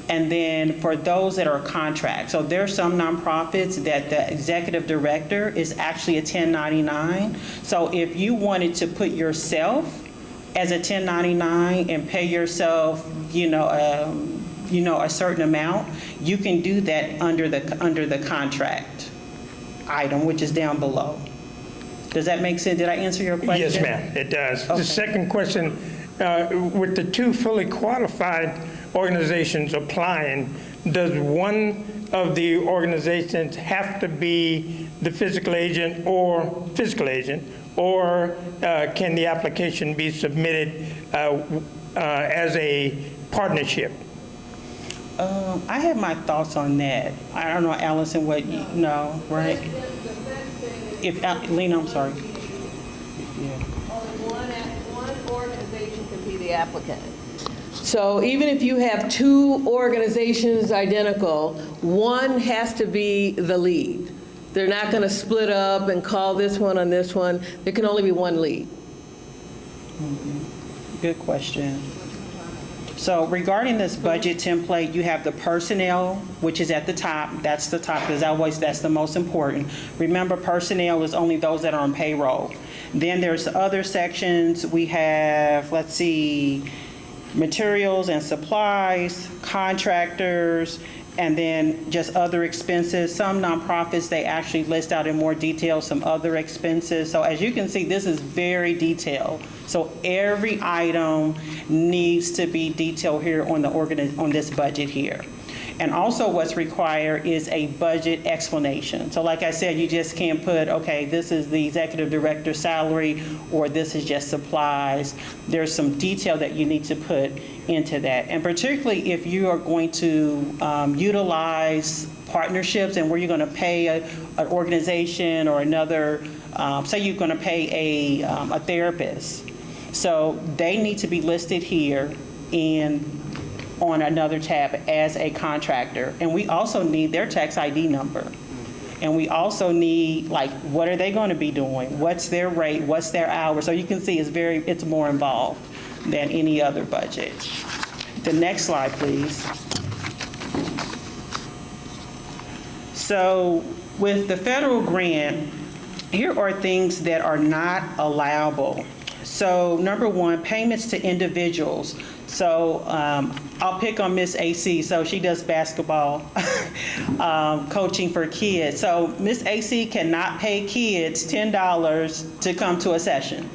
and then for those that are contract. So there's some nonprofits that the executive director is actually a 1099. So if you wanted to put yourself as a 1099 and pay yourself, a certain amount, you can do that under the contract item, which is down below. Does that make sense? Did I answer your question? Yes, ma'am, it does. Okay. The second question, with the 2 fully qualified organizations applying, does one of the organizations have to be the fiscal agent, or can the application be submitted as a partnership? I have my thoughts on that. I don't know, Allison, what you know, right? Lena, I'm sorry. One organization can be the applicant. So even if you have two organizations identical, one has to be the lead. They're not going to split up and call this one on this one. There can only be one lead. Good question. So regarding this budget template, you have the personnel, which is at the top. That's the top, because that's the most important. Remember, personnel is only those that are on payroll. Then there's other sections. We have, let's see, materials and supplies, contractors, and then just other expenses. Some nonprofits, they actually list out in more detail some other expenses. So as you can see, this is very detailed. So every item needs to be detailed here on on this budget here. And also what's required is a budget explanation. So like I said, you just can't put, okay, this is the executive director's salary, or this is just supplies. There's some detail that you need to put into that. And particularly if you are going to utilize partnerships and where you're going to pay an organization or another, say you're going to pay a therapist. So they need to be listed here and on another tab as a contractor. And we also need their tax ID number. And we also need, like, what are they going to be doing? What's their rate? What's their hours? So you can see it's more involved than any other budget. The next slide, please. So with the federal grant, here are things that are not allowable. So number one, payments to individuals. So I'll pick on Miss AC. So she does basketball coaching for kids. So Miss AC cannot pay kids $10 to come to a session.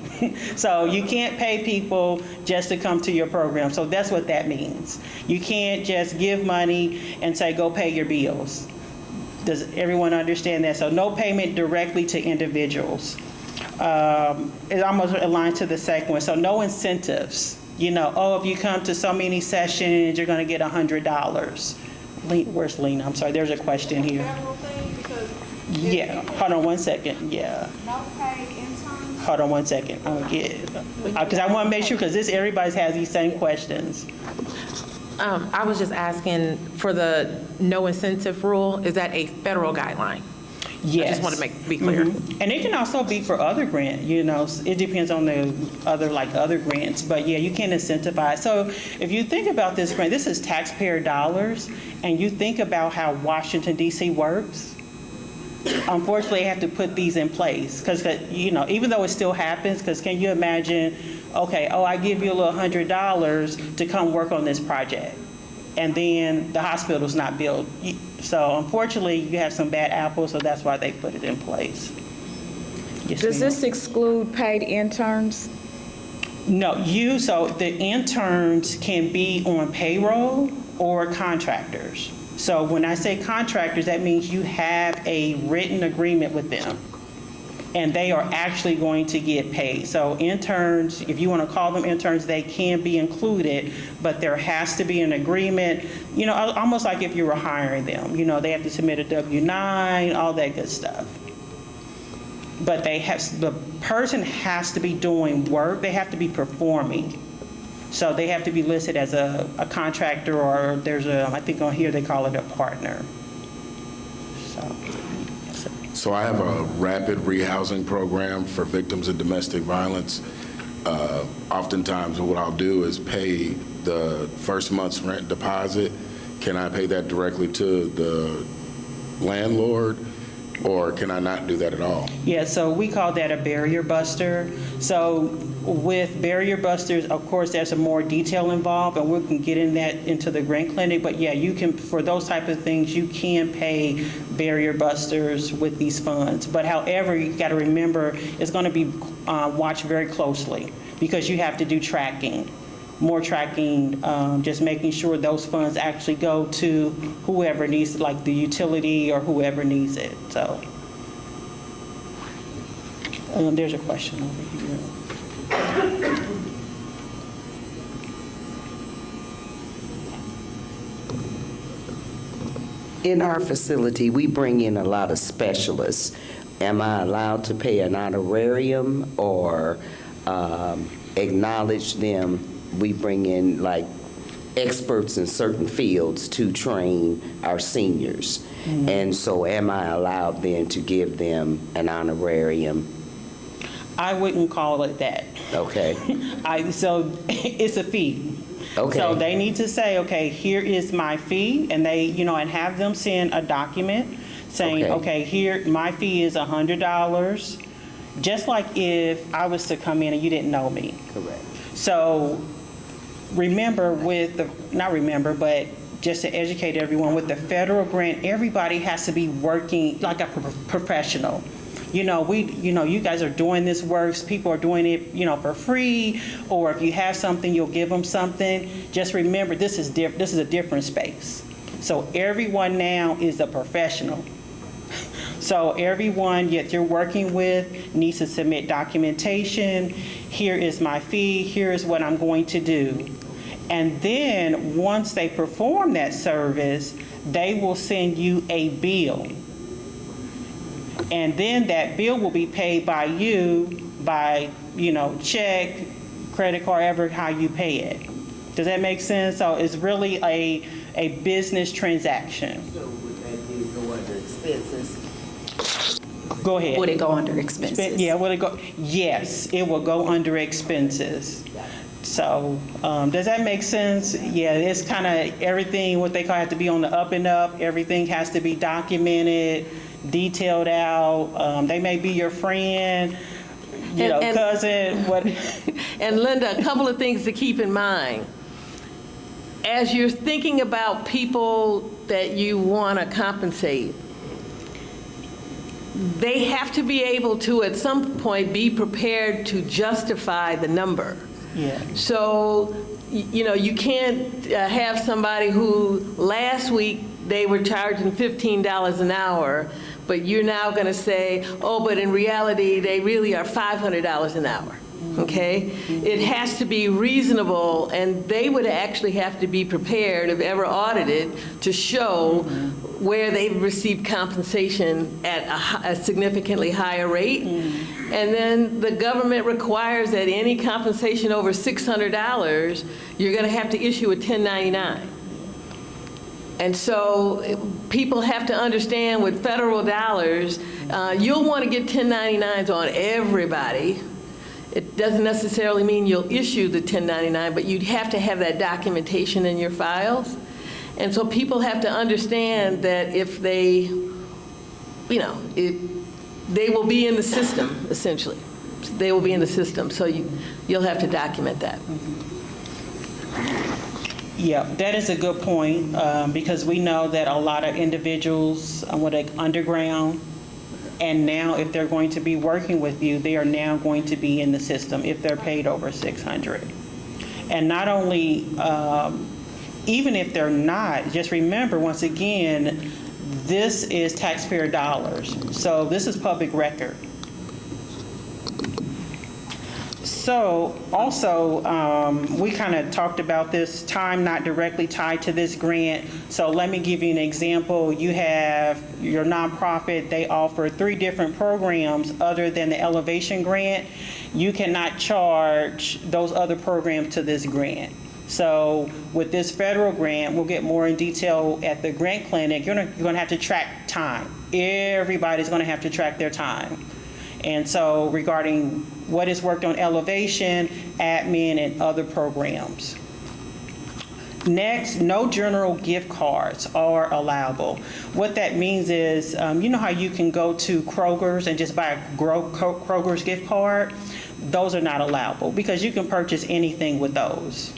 So you can't pay people just to come to your program. So that's what that means. You can't just give money and say, go pay your bills. Does everyone understand that? So no payment directly to individuals. It almost aligns to the second one. So no incentives. You know, oh, if you come to so many sessions, you're going to get $100. Where's Lena? I'm sorry, there's a question here. Yeah, hold on one second. Yeah. No paid interns? Hold on one second. Because I want to make sure, because everybody has these same questions. I was just asking for the no incentive rule, is that a federal guideline? Yes. I just want to be clear. Mm-hmm. And it can also be for other grants, you know, it depends on the other grants, but yeah, you can incentivize. So if you think about this grant, this is taxpayer dollars, and you think about how Washington, D.C. works, unfortunately, I have to put these in place because, you know, even though it still happens, because can you imagine, okay, oh, I give you a little $100 to come work on this project, and then the hospital's not built. So unfortunately, you have some bad apples, so that's why they put it in place. Yes, Does ma'am. this exclude paid interns? No, so the interns can be on payroll or contractors. So when I say contractors, that means you have a written agreement with them, and they are actually going to get paid. So interns, if you want to call them interns, they can be included, but there has to be an agreement, you know, almost like if you were hiring them. You know, they have to submit a W-9, all that good stuff. But the person has to be doing work, they have to be performing. So they have to be listed as a contractor, or there's I think on here they call it a partner. So I have a rapid rehousing program for victims of domestic violence. Oftentimes what I'll do is pay the first month's rent deposit. Can I pay that directly to the landlord, or can I not do that at all? Yeah, so we call that a barrier buster. So with barrier busters, of course, there's some more detail involved, and we can get into the grant clinic. But yeah, you can, for those type of things, you can pay barrier busters with these funds. But however, you got to remember, it's going to be watched very closely because you have to do tracking. More tracking, just making sure those funds actually go to whoever needs it, like the utility or whoever needs it. So there's a question over here. In our facility, we bring in a lot of specialists. am I allowed to pay an honorarium or acknowledge them? We bring in like experts in certain fields to train our seniors. And so am I allowed then to give them an honorarium? I wouldn't call it that. Okay. So it's a fee. Okay. So they need to say, okay, here is my fee, and they, and have them send a document saying, okay, here, my fee is $100, just like if I was to come in and you didn't know me. Correct. So remember but just to educate everyone, with the federal grant, everybody has to be working like a professional. You guys are doing this work, people are doing it, for free, or if you have something, you'll give them something. Just remember, this is a different space. So everyone now is a professional. So everyone that you're working with needs to submit documentation. Here is my fee, here is what I'm going to do. And then once they perform that service, they will send you a bill. And then that bill will be paid by you by, check, credit card, how you pay it. Does that make sense? So it's really a business transaction. So would that bill go under expenses? Go ahead. Would it go under expenses? Yeah, would it go? Yes, it will go under expenses. So, does that make sense? Yeah, it's kind of everything, what they call, have to be on the up and up. Everything has to be documented, detailed out. They may be your friend, cousin, what. And Linda, a couple of things to keep in mind. As you're thinking about people that you want to compensate, they have to be able to, at some point, be prepared to justify the number. Yeah. So, you can't have somebody who last week they were charging $15 an hour, but you're now going to say, oh, but in reality, they really are $500 an hour. Okay? It has to be reasonable, and they would actually have to be prepared, if ever audited, to show where they've received compensation at a significantly higher rate. And then the government requires that any compensation over $600, you're going to have to issue a 1099. And so people have to understand with federal dollars, you'll want to get 1099s on everybody. It doesn't necessarily mean you'll issue the 1099, but you'd have to have that documentation in your files. And so people have to understand that if they, they will be in the system, essentially. They will be in the system, so you'll have to document that. Yeah, that is a good point, because we know that a lot of individuals went underground, and now if they're going to be working with you, they are now going to be in the system if they're paid over $600. And not only, even if they're not, just remember, once again, this is taxpayer dollars. So this is public record. So also, we kind of talked about this time not directly tied to this grant. So let me give you an example. You have your nonprofit, they offer 3 different programs other than the Elevation Grant. You cannot charge those other programs to this grant. So with this federal grant, we'll get more in detail at the grant clinic. You're going to have to track time. Everybody's going to have to track their time. And so regarding what is worked on Elevation, admin, and other programs. Next, no general gift cards are allowable. What that means is, you know how you can go to Kroger's and just buy a Kroger's gift card? Those are not allowable because you can purchase anything with those.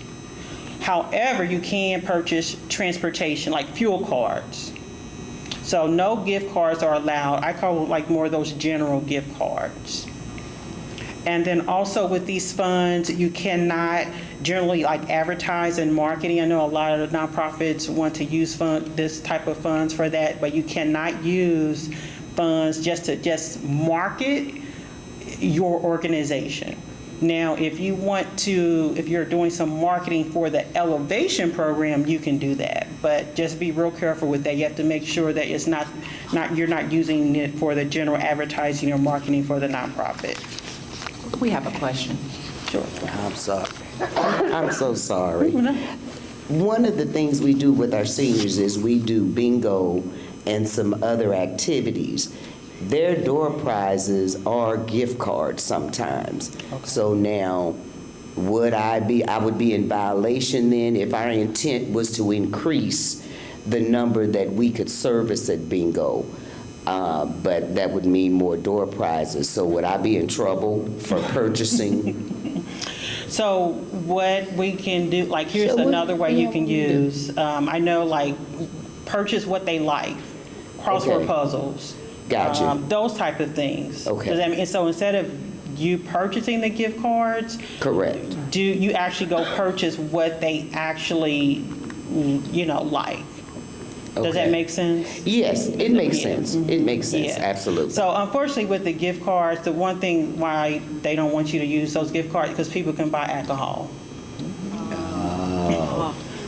However, you can purchase transportation, like fuel cards. So no gift cards are allowed. I call it like more of those general gift cards. And then also with these funds, you cannot generally like advertise and marketing. I know a lot of the nonprofits want to use this type of funds for that, but you cannot use funds just to market your organization. Now, if you want to, if you're doing some marketing for the Elevation program, you can do that. But just be real careful with that. You have to make sure that it's not you're not using it for the general advertising or marketing for the nonprofit. We have a question. Sure. I'm sorry. I'm so sorry. One of the things we do with our seniors is we do bingo and some other activities. Their door prizes are gift cards sometimes. Okay. So now, I would be in violation then if our intent was to increase the number that we could service at bingo. But that would mean more door prizes. So would I be in trouble for purchasing? So what we can do, like here's another way you can use. I know, like, purchase what they like, crossword puzzles. Gotcha. Those type of things. Okay. I mean, so instead of you purchasing the gift cards, correct. Do you actually go purchase what they actually, like? Okay. Does that make sense? Yes, it makes sense. It makes sense, absolutely. So unfortunately with the gift cards, the one thing why they don't want you to use those gift cards because people can buy alcohol.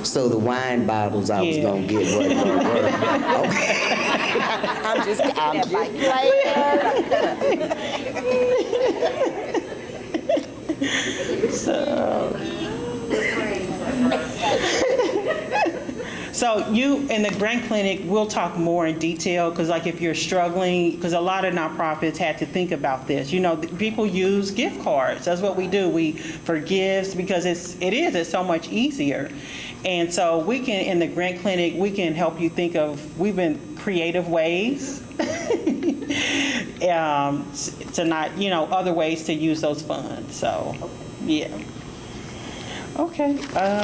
So the wine bottles I was gonna get wasn't gonna work. Okay. I'm just So you, in the grant clinic, we'll talk more in detail, because like if you're struggling, because a lot of nonprofits had to think about this. People use gift cards. That's what we do. For gifts, because it's so much easier. And so we can, in the grant clinic, we can help you think of, we've been creative ways to not, other ways to use those funds. So, yeah. Okay,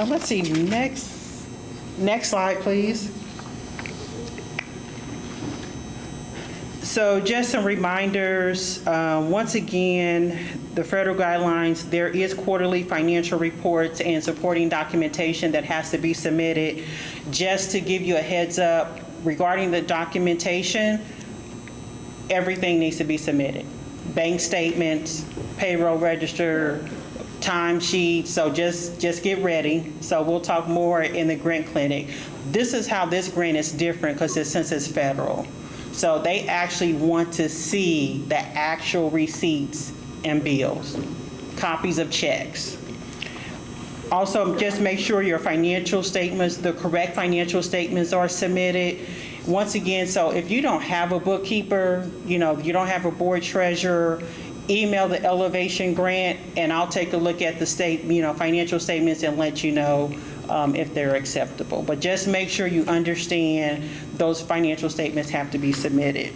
let's see, next slide, please. So just some reminders. Once again, the federal guidelines, there is quarterly financial reports and supporting documentation that has to be submitted. Just to give you a heads up, regarding the documentation, everything needs to be submitted. Bank statements, payroll register, timesheets, so just get ready. So we'll talk more in the grant clinic. This is how this grant is different, because since it's federal. So they actually want to see the actual receipts and bills, copies of checks. Also, just make sure your financial statements, the correct financial statements are submitted. Once again, so if you don't have a bookkeeper, you don't have a board treasurer, email the Elevation grant, and I'll take a look at the financial statements and let you know if they're acceptable. But just make sure you understand those financial statements have to be submitted.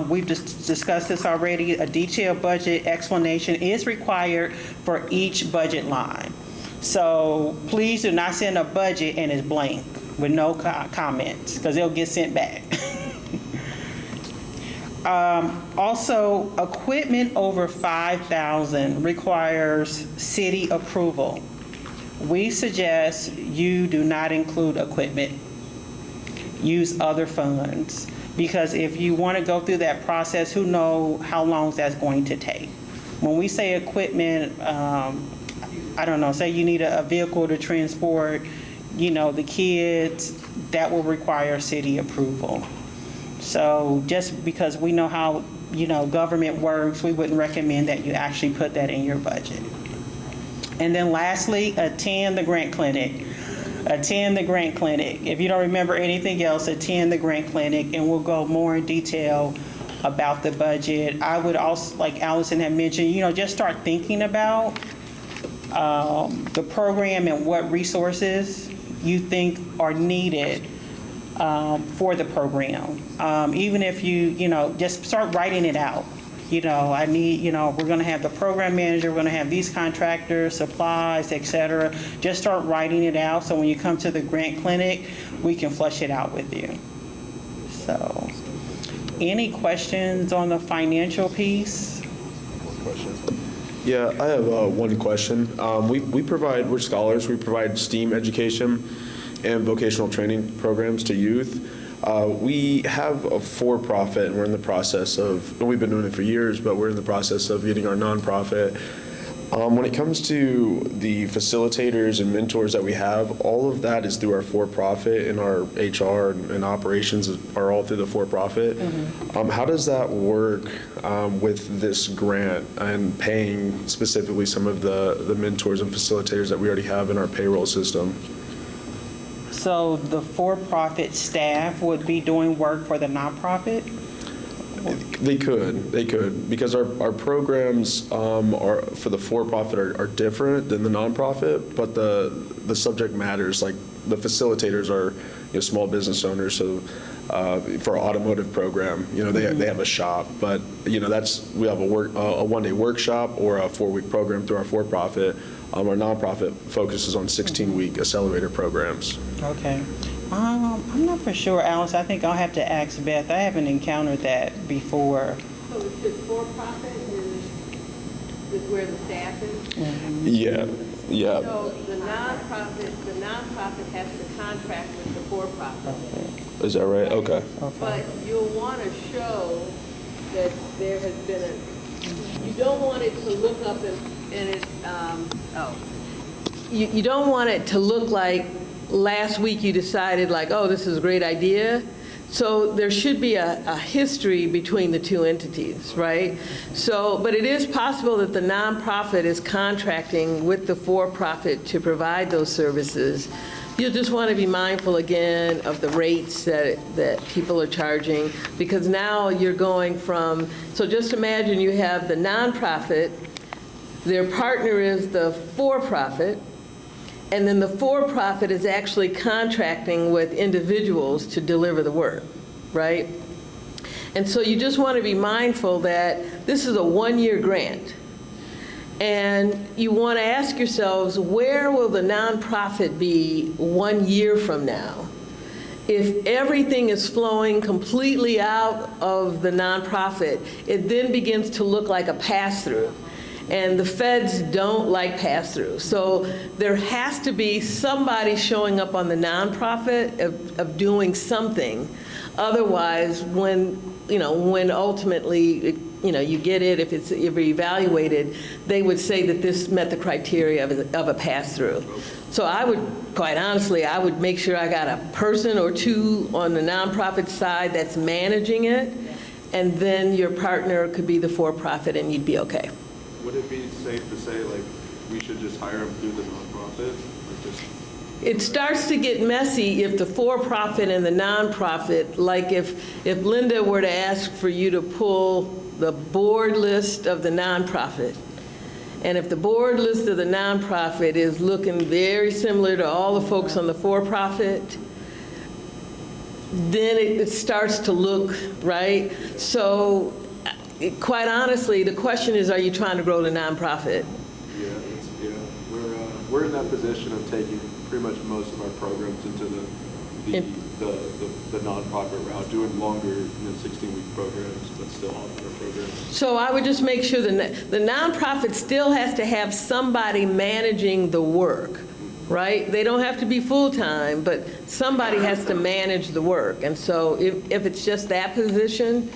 We've just discussed this already. A detailed budget explanation is required for each budget line. So please do not send a budget and it's blank with no comments, because it'll get sent back. Also, equipment over $5,000 requires city approval. We suggest you do not include equipment. Use other funds, because if you want to go through that process, who knows how long that's going to take. When we say equipment, I don't know, say you need a vehicle to transport, the kids, that will require city approval. So just because we know how, government works, we wouldn't recommend that you actually put that in your budget. And then lastly, attend the grant clinic. Attend the grant clinic. If you don't remember anything else, attend the grant clinic, and we'll go more in detail about the budget. I would also, like Allison had mentioned, just start thinking about the program and what resources you think are needed for the program. Even if you, just start writing it out. I need, we're going to have the program manager, we're going to have these contractors, supplies, et cetera. Just start writing it out, so when you come to the grant clinic, we can flush it out with you. So, any questions on the financial piece? Yeah, I have one question. We're scholars. We provide STEAM education and vocational training programs to youth. We have a for-profit, and we've been doing it for years, but we're in the process of getting our nonprofit When it comes to the facilitators and mentors that we have, all of that is through our for-profit, and our HR and operations are all through the for-profit. How does that work with this grant and paying specifically some of the mentors and facilitators that we already have in our payroll system? So the for-profit staff would be doing work for the nonprofit? They could, because our programs are, for the for-profit are different than the nonprofit, but the subject matters, like the facilitators are, small business owners, so for our automotive program, they have a shop, but, we have a one-day workshop or a 4-week program through our for-profit. Our nonprofit focuses on 16-week accelerator programs. Okay. I'm not for sure, Alice. I think I'll have to ask Beth. I haven't encountered that before. So it's just for-profit is where the staff is? Yeah. So the nonprofit has to contract with the for-profit. Is that right? Okay. But you'll want to show that there has been you don't want it to look up you don't want it to look like last week you decided like, oh, this is a great idea. So there should be a history between the two entities, right? So, but it is possible that the nonprofit is contracting with the for-profit to provide those services. You'll just want to be mindful again of the rates that people are charging, because now you're going from, so just imagine you have the nonprofit, their partner is the for-profit, and then the for-profit is actually contracting with individuals to deliver the work, right? And so you just want to be mindful that this is a one-year grant. And you want to ask yourselves, where will the nonprofit be 1 year from now? If everything is flowing completely out of the nonprofit, it then begins to look like a pass-through. And the feds don't like pass-through. So there has to be somebody showing up on the nonprofit of doing something. Otherwise, when ultimately, you get it, if it's ever evaluated, they would say that this met the criteria of a pass-through. So I would, quite honestly, I would make sure I got a person or two on the nonprofit side that's managing it, and then your partner could be the for-profit and you'd be okay. Would it be safe to say, like, we should just hire them through the nonprofit? It starts to get messy if the for-profit and the nonprofit, like if Linda were to ask for you to pull the board list of the nonprofit, and if the board list of the nonprofit is looking very similar to all the folks on the for-profit, then it starts to look, right? So quite honestly, the question is, are you trying to grow the nonprofit? We're in that position of taking pretty much most of our programs into the nonprofit route, doing longer, 16-week programs, but still on our programs. So I would just make sure the nonprofit still has to have somebody managing the work, right? They don't have to be full-time, but somebody has to manage the work. And so if it's just that position,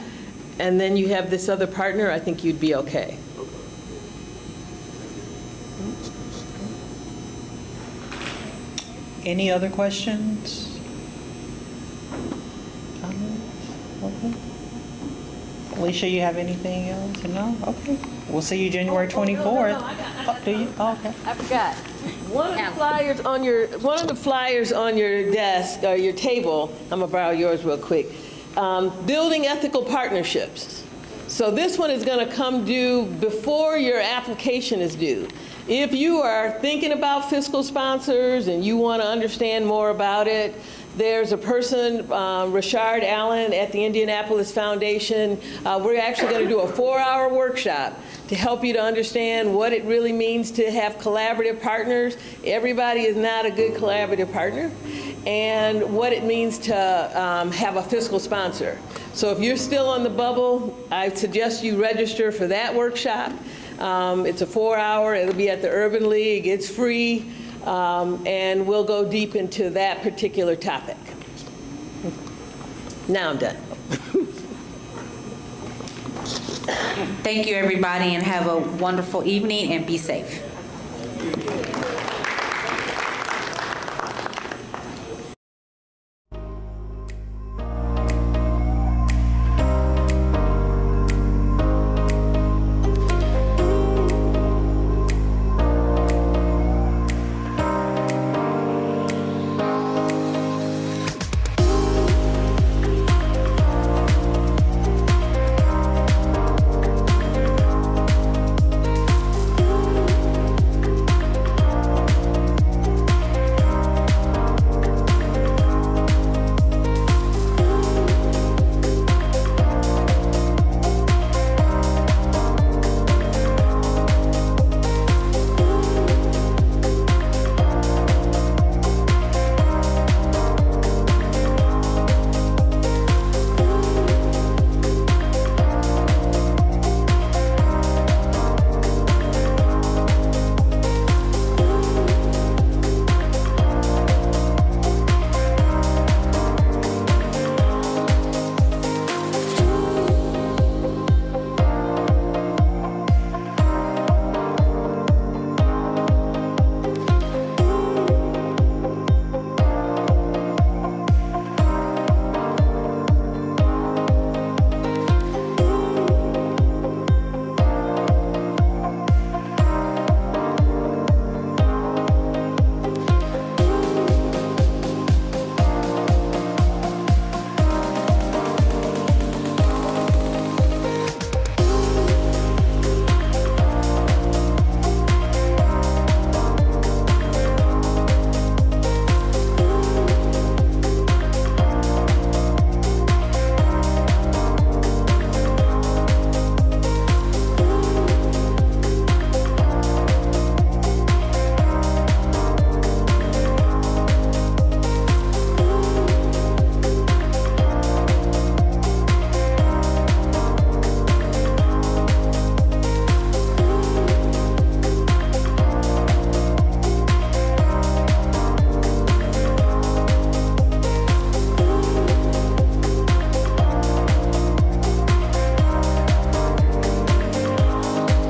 and then you have this other partner, I think you'd be okay. Any other questions? Okay. Alicia, you have anything else? No? Okay. We'll see you January 24th. Do you? Oh, okay. I forgot. One of the flyers on your desk or your table, I'm gonna borrow yours real quick. Building ethical partnerships. So this one is going to come due before your application is due. If you are thinking about fiscal sponsors and you want to understand more about it, there's a person, Richard Allen at the Indianapolis Foundation. We're actually going to do a 4-hour workshop to help you to understand what it really means to have collaborative partners. Everybody is not a good collaborative partner. And what it means to have a fiscal sponsor. So if you're still on the bubble, I suggest you register for that workshop. It's a 4-hour, it'll be at the Urban League, it's free, and we'll go deep into that particular topic. Now I'm done. Thank you, everybody, and have a wonderful evening and be safe.